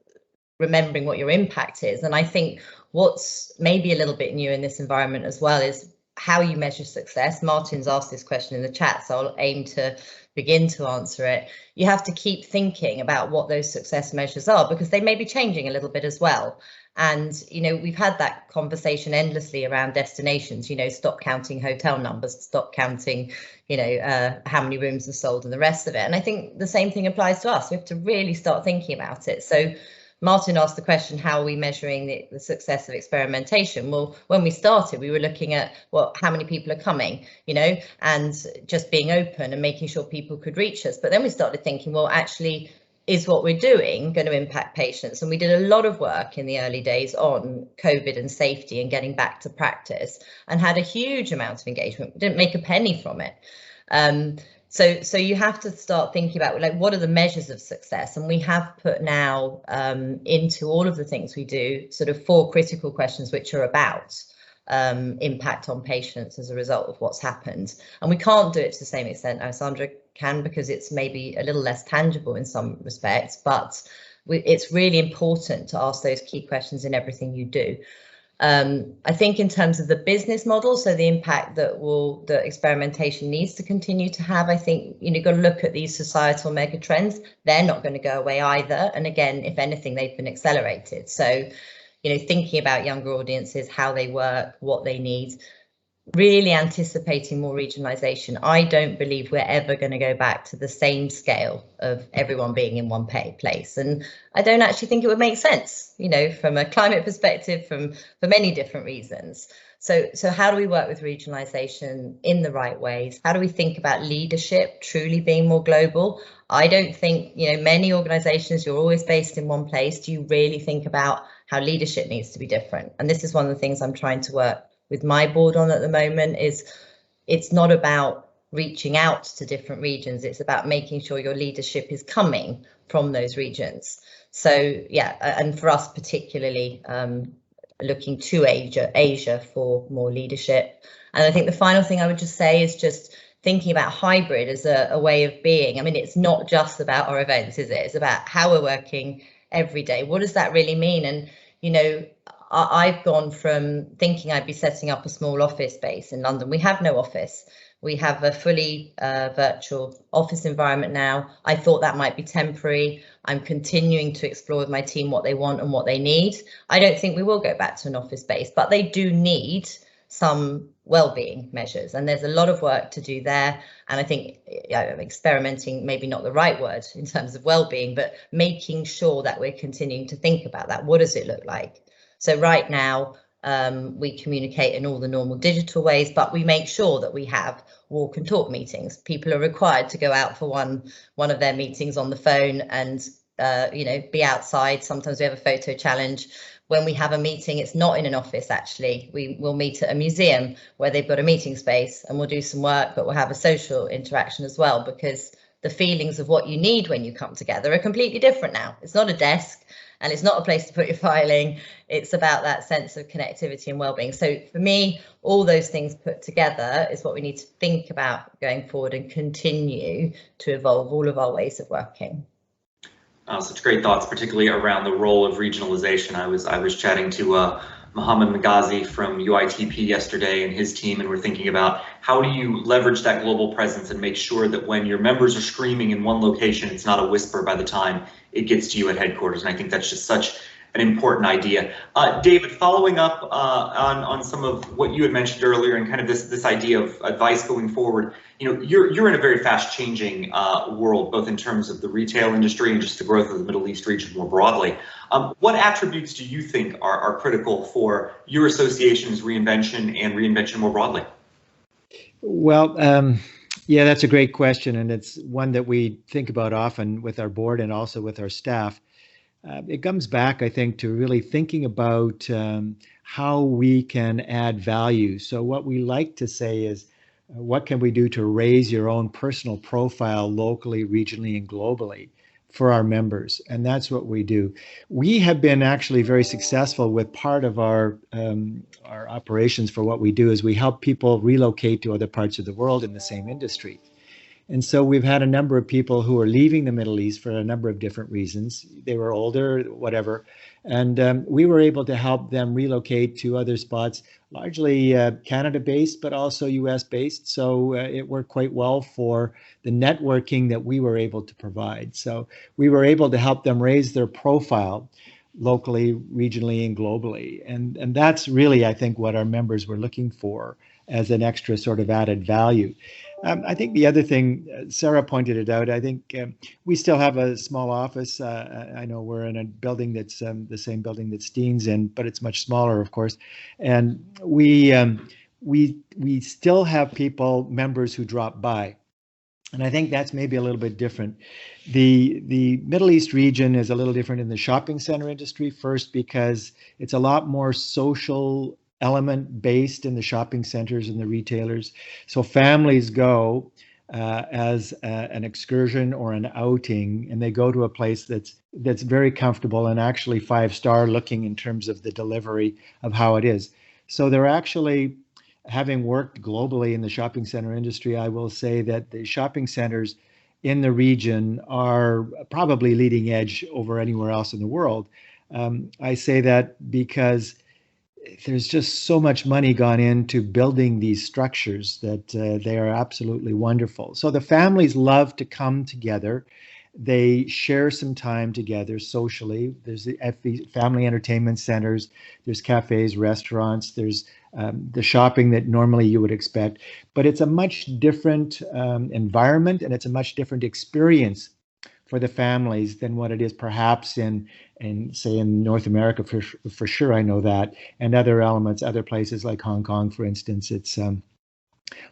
remembering what your impact is. And I think what's maybe a little bit new in this environment as well is how you measure success. Martin's asked this question in the chat, so I'll aim to begin to answer it. You have to keep thinking about what those success measures are, because they may be changing a little bit as well. And, you know, we've had that conversation endlessly around destinations, you know, stop counting hotel numbers, stop counting, you know, how many rooms are sold and the rest of it. And I think the same thing applies to us. We have to really start thinking about it. So Martin asked the question, how are we measuring the success of experimentation? Well, when we started, we were looking at, well, how many people are coming, you know, and just being open and making sure people could reach us. But then we started thinking, well, actually, is what we're doing going to impact patients? And we did a lot of work in the early days on COVID and safety and getting back to practice, and had a huge amount of engagement. We didn't make a penny from it. So you have to start thinking about, like, what are the measures of success? And we have put now into all of the things we do sort of 4 critical questions, which are about impact on patients as a result of what's happened. And we can't do it to the same extent Alessandra can, because it's maybe a little less tangible in some respects, but it's really important to ask those key questions in everything you do. I think in terms of the business model, so the impact that experimentation needs to continue to have, I think you've got to look at these societal mega trends. They're not going to go away either. And again, if anything, they've been accelerated. So, thinking about younger audiences, how they work, what they need, really anticipating more regionalization. I don't believe we're ever going to go back to the same scale of everyone being in one place. And I don't actually think it would make sense, from a climate perspective, for many different reasons. So how do we work with regionalization in the right ways? How do we think about leadership truly being more global? I don't think, many organizations, you're always based in one place. Do you really think about how leadership needs to be different? And this is one of the things I'm trying to work with my board on at the moment. Is it's not about reaching out to different regions, it's about making sure your leadership is coming from those regions. So yeah, and for us particularly, looking to Asia for more leadership. And I think the final thing I would just say is just thinking about hybrid as a way of being. I mean, it's not just about our events, is it? It's about how we're working every day. What does that really mean? And I've gone from thinking I'd be setting up a small office space in London. We have no office. We have a fully virtual office environment now. I thought that might be temporary. I'm continuing to explore with my team what they want and what they need. I don't think we will go back to an office space, but they do need some well-being measures, and there's a lot of work to do there. And I think experimenting, maybe not the right word in terms of well-being, but making sure that we're continuing to think about that. What does it look like? So right now, we communicate in all the normal digital ways, but we make sure that we have walk and talk meetings. People are required to go out for one of their meetings on the phone and be outside. Sometimes we have a photo challenge. When we have a meeting, it's not in an office, actually. We will meet at a museum where they've got a meeting space, and we'll do some work, but we'll have a social interaction as well, because the feelings of what you need when you come together are completely different now. It's not a desk, and it's not a place to put your filing. It's about that sense of connectivity and well-being. So for me, all those things put together is what we need to think about going forward and continue to evolve all of our ways of working. Such great thoughts, particularly around the role of regionalization. I was chatting to Mohammed Magazi from UITP yesterday and his team, and we're thinking about how do you leverage that global presence and make sure that when your members are screaming in one location, it's not a whisper by the time it gets to you at headquarters. And I think that's just such an important idea. David, following up on some of what you had mentioned earlier and kind of this idea of advice going forward, you're in a very fast changing world, both in terms of the retail industry and just the growth of the Middle East region more broadly. What attributes do you think are critical for your association's reinvention and reinvention more broadly? Well, yeah, that's a great question, and it's one that we think about often with our board and also with our staff. It comes back, I think, to really thinking about how we can add value. So what we like to say is, what can we do to raise your own personal profile locally, regionally, and globally for our members? And that's what we do. We have been actually very successful with part of our operations for what we do is we help people relocate to other parts of the world in the same industry. And so we've had a number of people who are leaving the Middle East for a number of different reasons. They were older, whatever. And we were able to help them relocate to other spots, largely Canada-based, but also US-based. So it worked quite well for the networking that we were able to provide. So we were able to help them raise their profile locally, regionally, and globally. And that's really, I think, what our members were looking for as an extra sort of added value. I think the other thing, Sarah pointed it out, I think we still have a small office. I know we're in a building that's the same building that Steen's in, but it's much smaller, of course. And we still have members who drop by. And I think that's maybe a little bit different. The Middle East region is a little different in the shopping center industry, first because it's a lot more social element based in the shopping centers and the retailers. So families go as an excursion or an outing, and they go to a place that's very comfortable and actually 5-star looking in terms of the delivery of how it is. So they're actually, having worked globally in the shopping center industry, I will say that the shopping centers in the region are probably leading edge over anywhere else in the world. I say that because there's just so much money gone into building these structures that they are absolutely wonderful. So the families love to come together. They share some time together socially. There's the family entertainment centers, there's cafes, restaurants, there's the shopping that normally you would expect, but it's a much different environment, and it's a much different experience for the families than what it is perhaps in say in North America, for sure, I know that, and other elements, other places like Hong Kong, for instance. It's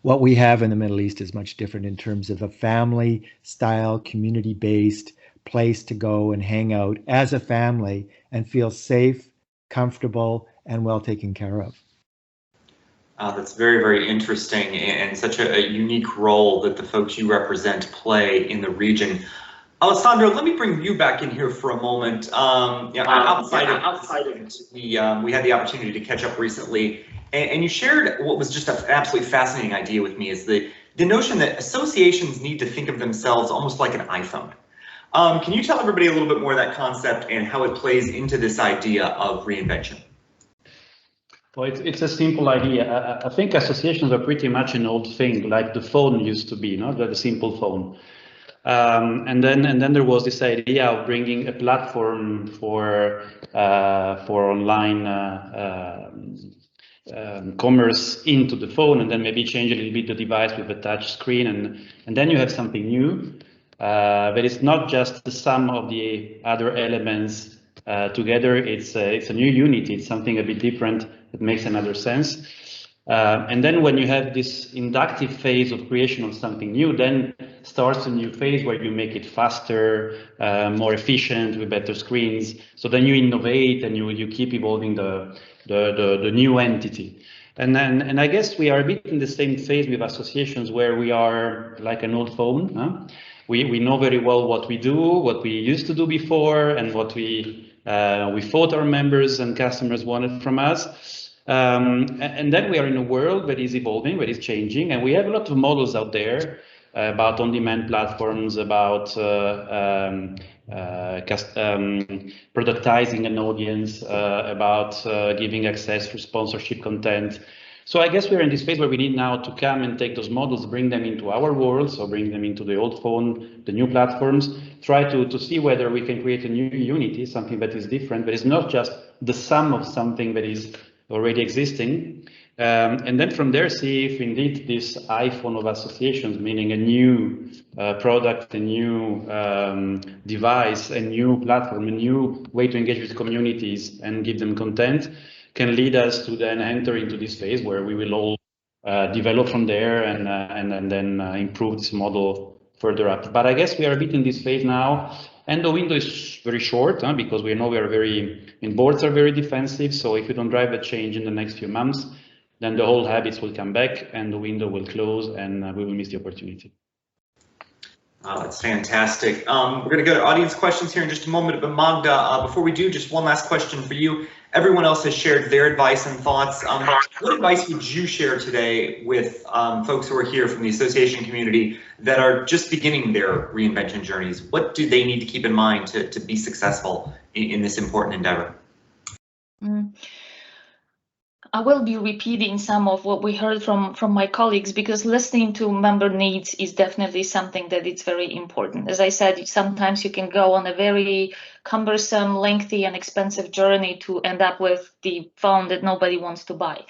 what we have in the Middle East is much different in terms of a family style, community-based place to go and hang out as a family and feel safe, comfortable, and well taken care of. That's very, very interesting, and such a unique role that the folks you represent play in the region. Alessandro, let me bring you back in here for a moment. Outside of we had the opportunity to catch up recently, and you shared what was just an absolutely fascinating idea with me, is the notion that associations need to think of themselves almost like an iPhone. Can you tell everybody a little bit more of that concept and how it plays into this idea of reinvention? Well, it's a simple idea. I think associations are pretty much an old thing, like the phone used to be, the simple phone. And then there was this idea of bringing a platform for online commerce into the phone, and then maybe change a little bit the device with a touch screen, and then you have something new. But it's not just the sum of the other elements together. It's a new unity. It's something a bit different that makes another sense. And then when you have this inductive phase of creation of something new, then starts a new phase where you make it faster, more efficient, with better screens. So then you innovate and you keep evolving the new entity. And I guess we are a bit in the same phase with associations, where we are like an old phone. Huh? We know very well what we do, what we used to do before, and what we thought our members and customers wanted from us. And then we are in a world that is evolving, that is changing, and we have a lot of models out there about on-demand platforms, about productizing an audience, about giving access for sponsorship content. So I guess we're in this phase where we need now to come and take those models, bring them into our world, so bring them into the old phone, the new platforms, try to see whether we can create a new unity, something that is different, but it's not just the sum of something that is already existing, and then from there see if indeed this iPhone of associations, meaning a new product, a new device, a new platform, a new way to engage with communities and give them content, can lead us to then enter into this phase where we will all develop from there and then improve this model further up. But I guess we are a bit in this phase now, and the window is very short, because we know we are boards are very defensive. So if we don't drive a change in the next few months, then the whole habits will come back and the window will close and we will miss the opportunity. That's fantastic. We're going to go to audience questions here in just a moment, but Magda, before we do, just one last question for you. Everyone else has shared their advice and thoughts. What advice would you share today with folks who are here from the association community that are just beginning their reinvention journeys? What do they need to keep in mind to be successful in this important endeavor? I will be repeating some of what we heard from my colleagues, because listening to member needs is definitely something that it's very important. As I said, sometimes you can go on a very cumbersome, lengthy, and expensive journey to end up with the phone that nobody wants to buy.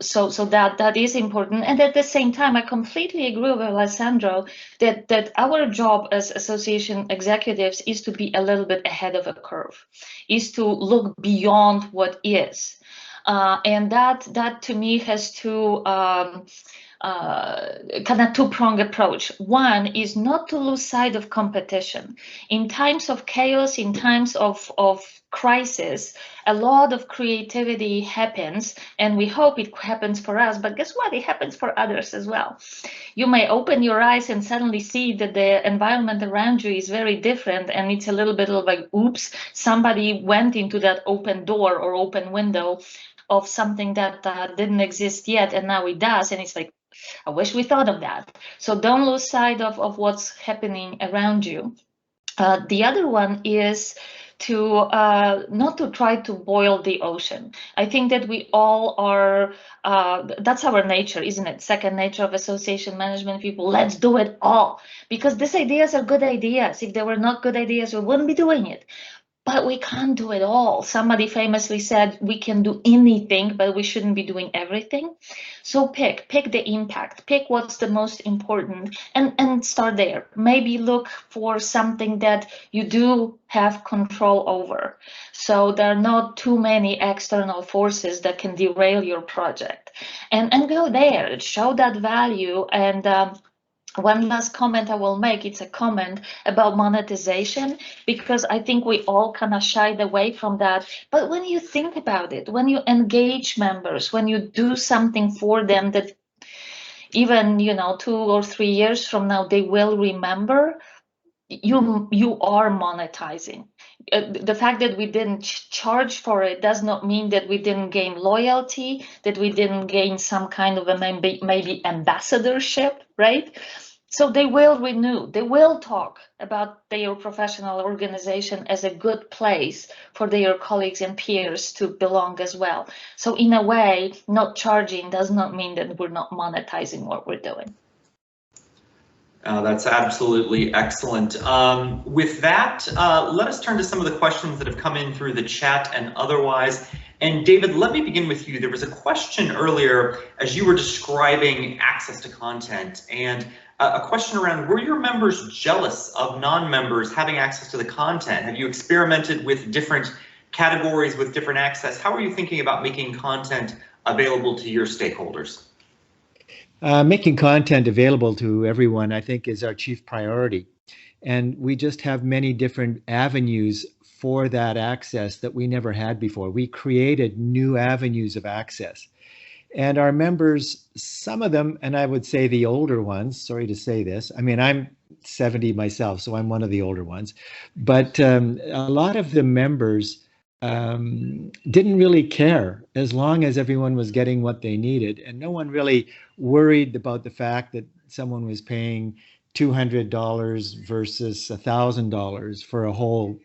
So that is important. And at the same time, I completely agree with Alessandro that our job as association executives is to be a little bit ahead of a curve, is to look beyond what is. And that to me has two kind of two-pronged approach. One is not to lose sight of competition. In times of chaos, in times of crisis, a lot of creativity happens, and we hope it happens for us, but guess what? It happens for others as well. You may open your eyes and suddenly see that the environment around you is very different, and it's a little bit of like, oops, somebody went into that open door or open window of something that didn't exist yet, and now it does, and it's like, I wish we thought of that. So don't lose sight of what's happening around you. The other one is to not to try to boil the ocean. I think that we all are, that's our nature, isn't it? Second nature of association management people, let's do it all. Because these ideas are good ideas. If they were not good ideas, we wouldn't be doing it. But we can't do it all. Somebody famously said we can do anything, but we shouldn't be doing everything. So pick the impact, pick what's the most important, and start there. Maybe look for something that you do have control over. So there are not too many external forces that can derail your project. And go there, show that value. And one last comment I will make, it's a comment about monetization, because I think we all kind of shied away from that. But when you think about it, when you engage members, when you do something for them that even, 2 or 3 years from now, they will remember, you are monetizing. The fact that we didn't charge for it does not mean that we didn't gain loyalty, that we didn't gain some kind of a maybe ambassadorship, right? So they will renew, they will talk about their professional organization as a good place for their colleagues and peers to belong as well. So in a way, not charging does not mean that we're not monetizing what we're doing. That's absolutely excellent. With that, let us turn to some of the questions that have come in through the chat and otherwise. And David, let me begin with you. There was a question earlier as you were describing access to content, and a question around, were your members jealous of non-members having access to the content? Have you experimented with different categories with different access? How are you thinking about making content available to your stakeholders? Making content available to everyone, I think, is our chief priority. And we just have many different avenues for that access that we never had before. We created new avenues of access. And our members, some of them, and I would say the older ones, sorry to say this, I mean, I'm 70 myself, so I'm one of the older ones, but a lot of the members didn't really care as long as everyone was getting what they needed. And no one really worried about the fact that someone was paying $200 versus $1,000 for a whole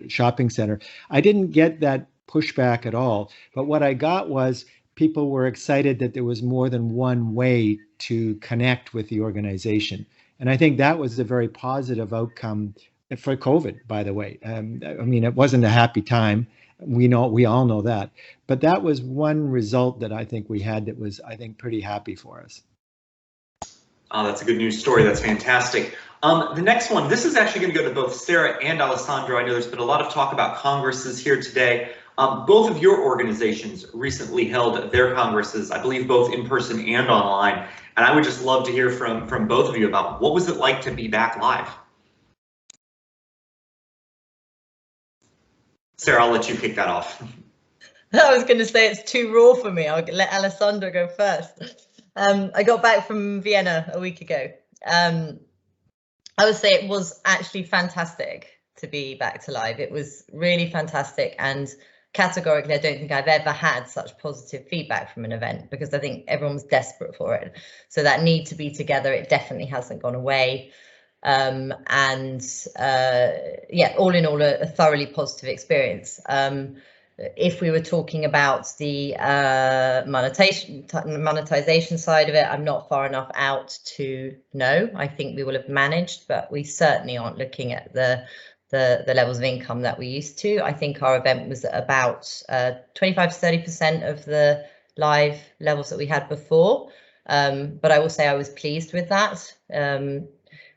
shopping center. I didn't get that pushback at all. But what I got was people were excited that there was more than one way to connect with the organization. And I think that was a very positive outcome for COVID, by the way. I mean, it wasn't a happy time. We all know that. But that was one result that I think we had that was, I think, pretty happy for us. Oh, that's a good news story. That's fantastic. The next one, this is actually going to go to both Sarah and Alessandro. I know there's been a lot of talk about congresses here today. Both of your organizations recently held their congresses, I believe both in person and online. And I would just love to hear from both of you about what was it like to be back live? Sarah, I'll let you kick that off. I was going to say it's too raw for me. I'll let Alessandro go first. I got back from Vienna a week ago. I would say it was actually fantastic to be back to live. It was really fantastic, and categorically, I don't think I've ever had such positive feedback from an event, because I think everyone was desperate for it. So that need to be together, it definitely hasn't gone away. Yeah, all in all, a thoroughly positive experience. If we were talking about the monetization side of it, I'm not far enough out to know. I think we will have managed, but we certainly aren't looking at the levels of income that we used to. I think our event was at about 25 to 30% of the live levels that we had before. But I will say I was pleased with that.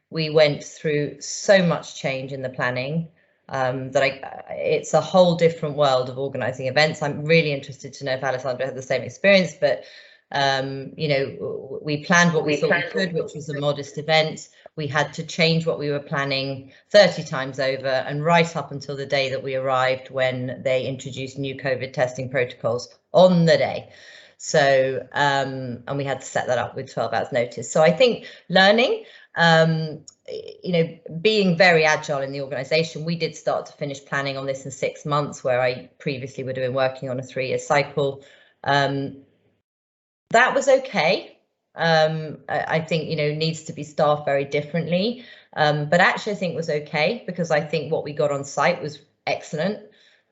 We went through so much change in the planning that it's a whole different world of organising events. I'm really interested to know if Alessandro had the same experience, but you know, we planned what we thought we could, which was a modest event. We had to change what we were planning 30 times over, and right up until the day that we arrived, when they introduced new COVID testing protocols on the day. So, and we had to set that up with 12 hours notice. So I think learning, you know, being very agile in the organisation, we did start to finish planning on this in 6 months, where I previously would have been working on a 3-year cycle. That was okay. I think, needs to be staffed very differently. But actually, I think it was okay, because I think what we got on site was excellent.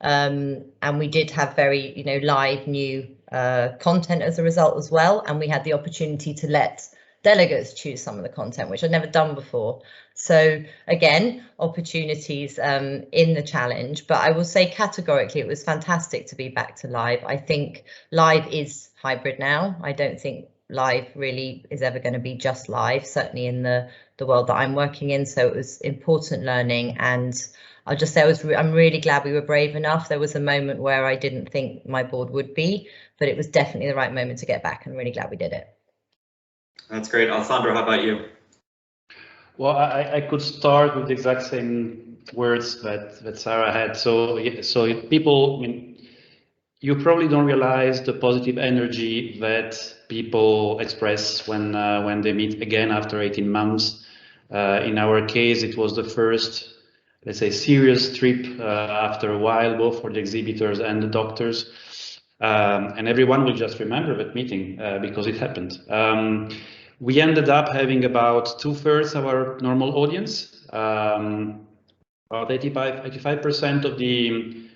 And we did have very, live new content as a result as well. And we had the opportunity to let delegates choose some of the content, which I'd never done before. So again, opportunities in the challenge, but I will say categorically, it was fantastic to be back to live. I think live is hybrid now. I don't think live really is ever going to be just live, certainly in the world that I'm working in. So it was important learning, and I'll just say I'm really glad we were brave enough. There was a moment where I didn't think my board would be, but it was definitely the right moment to get back, and really glad we did it. That's great. Alessandro, how about you? Well, I could start with the exact same words that Sarah had. So people, I mean, you probably don't realize the positive energy that people express when they meet again after 18 months. In our case, it was the first, let's say, serious trip after a while, both for the exhibitors and the doctors. And everyone will just remember that meeting because it happened. We ended up having about 2/3 of our normal audience, about 85% of the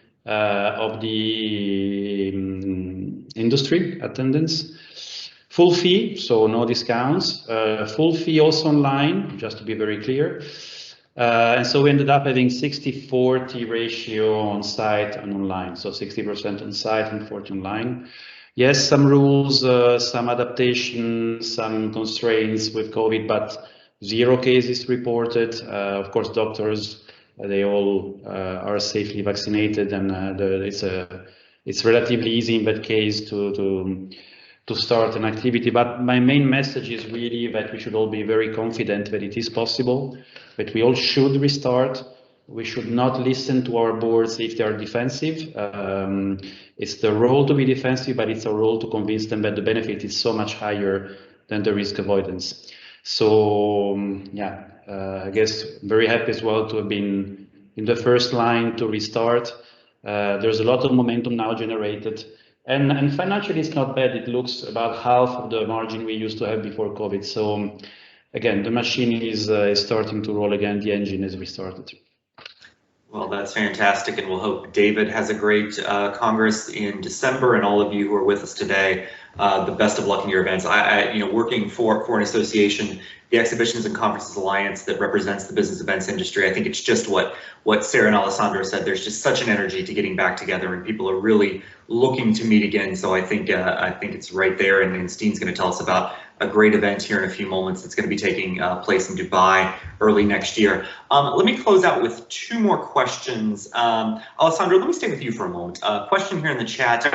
industry attendance. Full fee, so no discounts. Full fee also online, just to be very clear. And so we ended up having 60-40 ratio on site and online. So 60% on site and 40 online. Yes, some rules, some adaptation, some constraints with COVID, but 0 cases reported. Of course, doctors, they all are safely vaccinated, and it's relatively easy in that case to start an activity. But my main message is really that we should all be very confident that it is possible, that we all should restart. We should not listen to our boards if they are defensive. It's the role to be defensive, but it's our role to convince them that the benefit is so much higher than the risk avoidance. So yeah, I guess very happy as well to have been in the first line to restart. There's a lot of momentum now generated. And financially, it's not bad. It looks about half of the margin we used to have before COVID. So again, the machine is starting to roll again. The engine is restarted. Well, that's fantastic, and we'll hope David has a great Congress in December, and all of you who are with us today, the best of luck in your events. Working for an association, the Exhibitions and Conferences Alliance, that represents the business events industry, I think it's just what Sarah and Alessandro said. There's just such an energy to getting back together, and people are really looking to meet again. So I think it's right there, and Steen's going to tell us about a great event here in a few moments that's going to be taking place in Dubai early next year. Let me close out with 2 more questions. Alessandro, let me stay with you for a moment. Question here in the chat.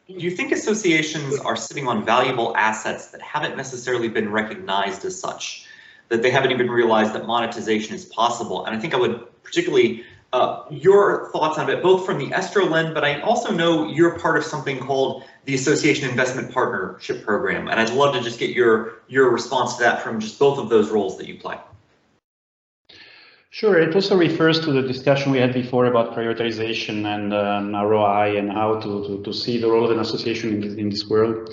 Do you think associations are sitting on valuable assets that haven't necessarily been recognized as such, that they haven't even realized that monetization is possible? And I think I would particularly your thoughts on it, both from the Estro lens, but I also know you're part of something called the Association Investment Partnership Program, and I'd love to just get your response to that from just both of those roles that you play. Sure, it also refers to the discussion we had before about prioritization and ROI and how to see the role of an association in this world.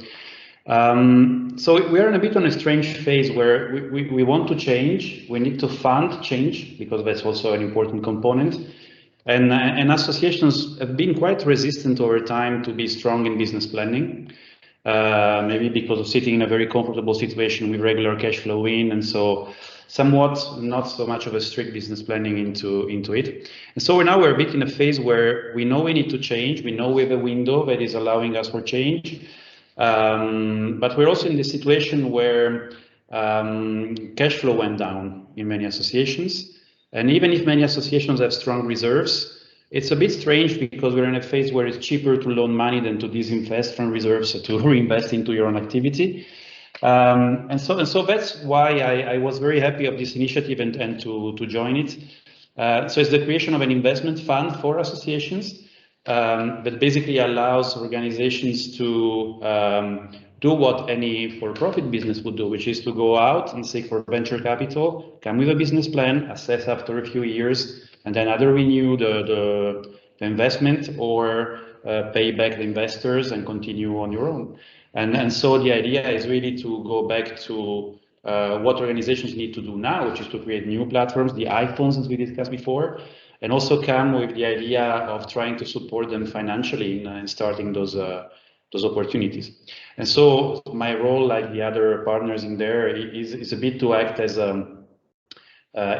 So we are in a bit on a strange phase where we want to change. We need to fund change, because that's also an important component. And associations have been quite resistant over time to be strong in business planning, maybe because of sitting in a very comfortable situation with regular cash flow in, and so somewhat not so much of a strict business planning into it. And so now we're a bit in a phase where we know we need to change. We know we have a window that is allowing us for change. But we're also in the situation where cash flow went down in many associations. And even if many associations have strong reserves, it's a bit strange because we're in a phase where it's cheaper to loan money than to disinvest from reserves to reinvest into your own activity. And so that's why I was very happy of this initiative and to join it. So it's the creation of an investment fund for associations that basically allows organizations to do what any for-profit business would do, which is to go out and seek for venture capital, come with a business plan, assess after a few years, and then either renew the investment or pay back the investors and continue on your own. And so the idea is really to go back to what organizations need to do now, which is to create new platforms, the iPhones, as we discussed before, and also come with the idea of trying to support them financially in starting those opportunities. And so my role, like the other partners in there, is a bit to act as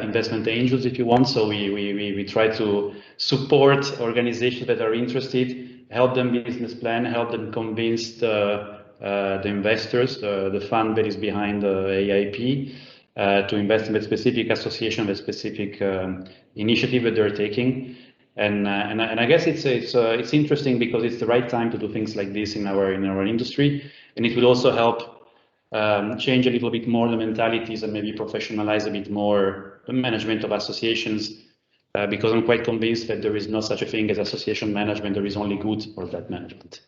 investment angels, if you want. So we try to support organizations that are interested, help them business plan, help them convince the investors, the fund that is behind the AIP, to invest in a specific association, a specific initiative that they're taking. And I guess it's interesting because it's the right time to do things like this in our industry, and it will also help change a little bit more the mentalities and maybe professionalize a bit more the management of associations, because I'm quite convinced that there is no such a thing as association management. There is only good or bad management.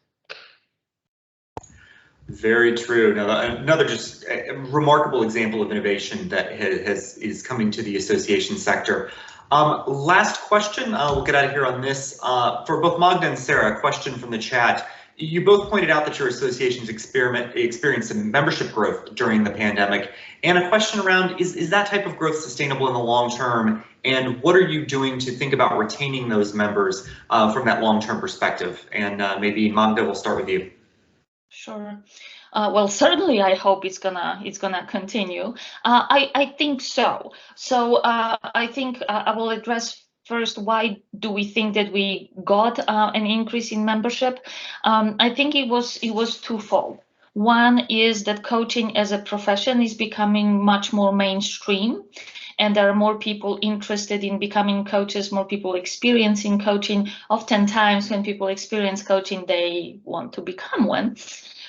Very true. Now, another just remarkable example of innovation that is coming to the association sector. Last question, we'll get out of here on this. For both Magda and Sarah, a question from the chat. You both pointed out that your associations experienced some membership growth during the pandemic, and a question around, is that type of growth sustainable in the long term, and what are you doing to think about retaining those members from that long-term perspective? And maybe Magda, we'll start with you. Sure. Well, certainly, I hope it's gonna continue. I think so. So I think I will address first, why do we think that we got an increase in membership? I think it was twofold. One is that coaching as a profession is becoming much more mainstream, and there are more people interested in becoming coaches, more people experiencing coaching. Oftentimes, when people experience coaching, they want to become one.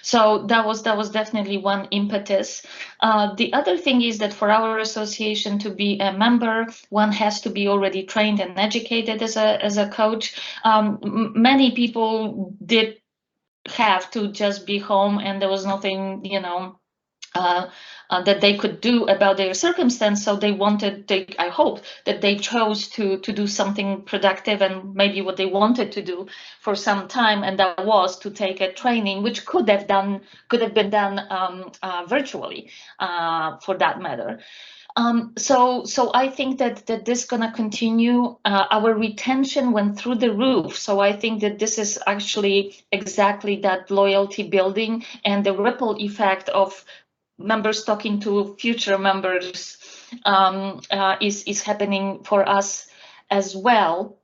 So that was definitely one impetus. The other thing is that for our association to be a member, one has to be already trained and educated as a coach. Many people did have to just be home, and there was nothing, that they could do about their circumstance. So I hope that they chose to do something productive, and maybe what they wanted to do for some time, and that was to take a training, which could have been done virtually, for that matter. So I think that this is gonna continue. Our retention went through the roof. So I think that this is actually exactly that loyalty building, and the ripple effect of members talking to future members is happening for us as well.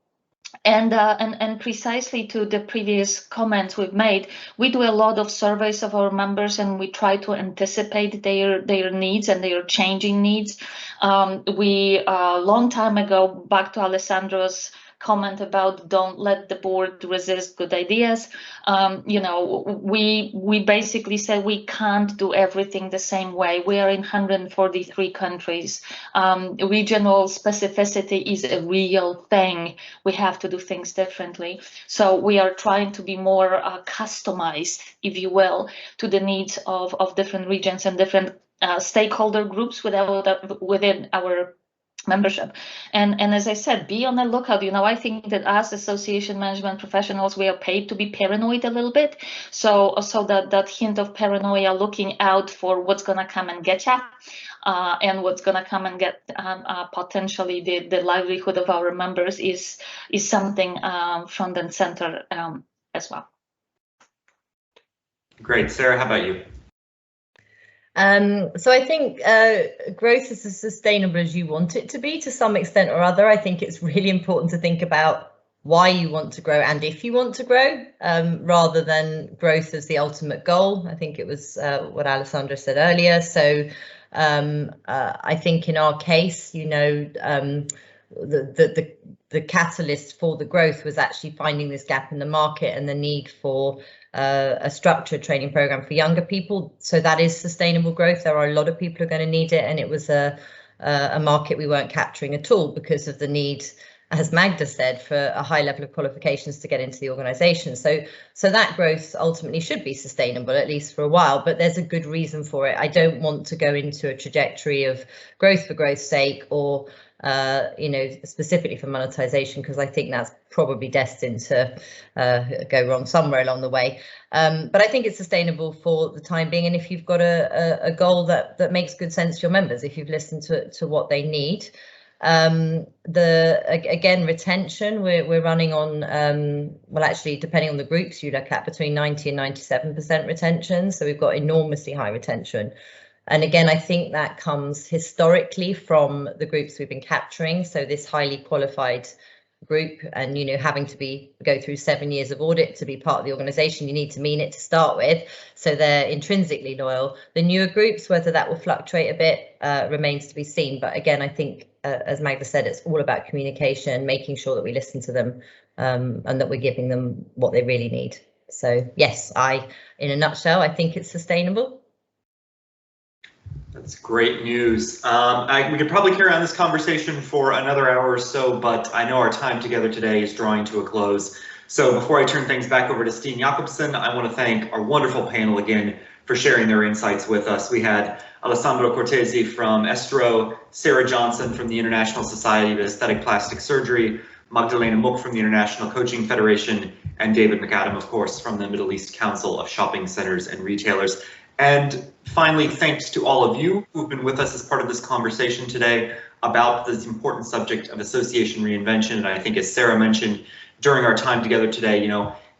And precisely to the previous comments we've made, we do a lot of surveys of our members, and we try to anticipate their needs and their changing needs. We a long time ago, back to Alessandro's comment about don't let the board resist good ideas. We basically said we can't do everything the same way. We are in 143 countries. Regional specificity is a real thing. We have to do things differently. So we are trying to be more customized, if you will, to the needs of different regions and different stakeholder groups within our membership. And as I said, be on the lookout. I think that as association management professionals, we are paid to be paranoid a little bit. So that hint of paranoia, looking out for what's going to come and get you, and what's going to come and get potentially the livelihood of our members is something front and center as well. Great. Sarah, how about you? So I think growth is as sustainable as you want it to be to some extent or other. I think it's really important to think about why you want to grow and if you want to grow, rather than growth as the ultimate goal. I think it was what Alessandra said earlier. So I think in our case, the catalyst for the growth was actually finding this gap in the market and the need for a structured training program for younger people. So that is sustainable growth. There are a lot of people who are going to need it, and it was a market we weren't capturing at all because of the need, as Magda said, for a high level of qualifications to get into the organisation. So that growth ultimately should be sustainable, at least for a while, but there's a good reason for it. I don't want to go into a trajectory of growth for growth's sake, or specifically for monetization, because I think that's probably destined to go wrong somewhere along the way. But I think it's sustainable for the time being. And if you've got a goal that makes good sense to your members, if you've listened to what they need. Again, retention, we're running on, well, actually, depending on the groups you look at, between 90 and 97% retention. So we've got enormously high retention. And again, I think that comes historically from the groups we've been capturing. So this highly qualified group, and having to go through 7 years of audit to be part of the organization, you need to mean it to start with, so they're intrinsically loyal. The newer groups, whether that will fluctuate a bit, remains to be seen. But again, I think as Magda said, it's all about communication, making sure that we listen to them, and that we're giving them what they really need. So yes, in a nutshell, I think it's sustainable. That's great news. We could probably carry on this conversation for another hour or so, but I know our time together today is drawing to a close. So before I turn things back over to Steen Jacobson, I want to thank our wonderful panel again for sharing their insights with us. We had Alessandro Cortesi from Estro, Sarah Johnson from the International Society of Aesthetic Plastic Surgery, Magdalena Muck from the International Coaching Federation, and David McAdam, of course, from the Middle East Council of Shopping Centers and Retailers. And finally, thanks to all of you who've been with us as part of this conversation today about this important subject of association reinvention. And I think, as Sarah mentioned during our time together today,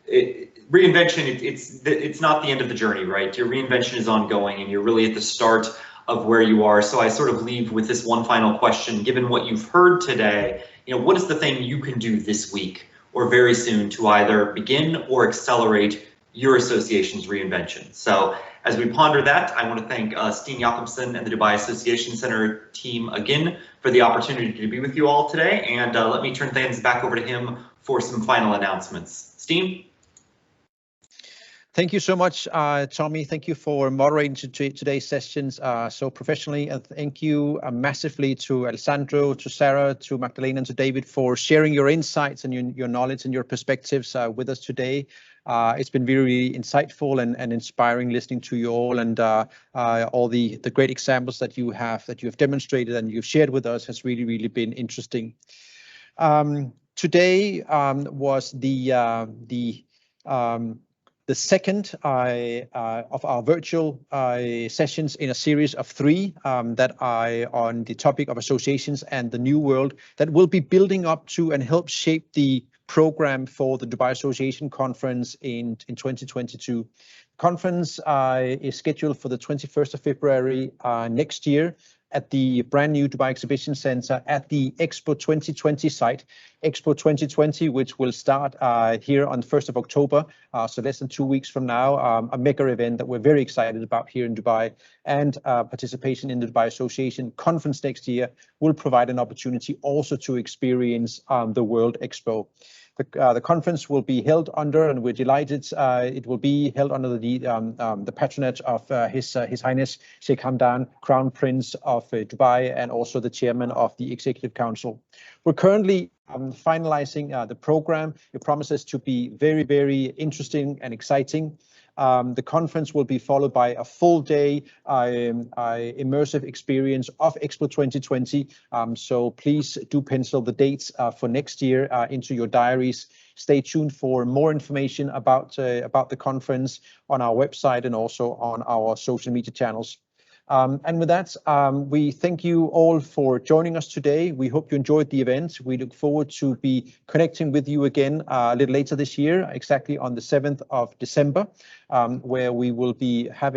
reinvention, it's not the end of the journey, right? Your reinvention is ongoing, and you're really at the start of where you are. So I sort of leave with this one final question. Given what you've heard today, what is the thing you can do this week or very soon to either begin or accelerate your association's reinvention? So as we ponder that, I want to thank Steen Jacobson and the Dubai Association Center team again for the opportunity to be with you all today. And let me turn things back over to him for some final announcements. Steen? Thank you so much, Tommy. Thank you for moderating today's sessions so professionally. And thank you massively to Alessandro, to Sarah, to Magdalena, and to David for sharing your insights and your knowledge and your perspectives with us today. It's been very insightful and inspiring listening to you all, and all the great examples that you have demonstrated and you've shared with us has really been interesting. Today was the second of our virtual sessions in a series of 3 that are on the topic of associations and the new world that will be building up to and help shape the program for the Dubai Association Conference in 2022. Conference is scheduled for the 21st of February next year at the brand new Dubai Exhibition Center at the Expo 2020 site. Expo 2020, which will start here on 1st of October, so less than 2 weeks from now, a mega event that we're very excited about here in Dubai, and participation in the Dubai Association Conference next year will provide an opportunity also to experience the World Expo. The conference will be held under, and we're delighted, it will be held under the patronage of His Highness Sheikh Hamdan, Crown Prince of Dubai, and also the chairman of the Executive Council. We're currently finalizing the program. It promises to be very interesting and exciting. The conference will be followed by a full day immersive experience of Expo 2020. So please do pencil the dates for next year into your diaries. Stay tuned for more information about the conference on our website and also on our social media channels. And with that, we thank you all for joining us today. We hope you enjoyed the event. We look forward to be connecting with you again a little later this year, exactly on the 7th of December, where we will be having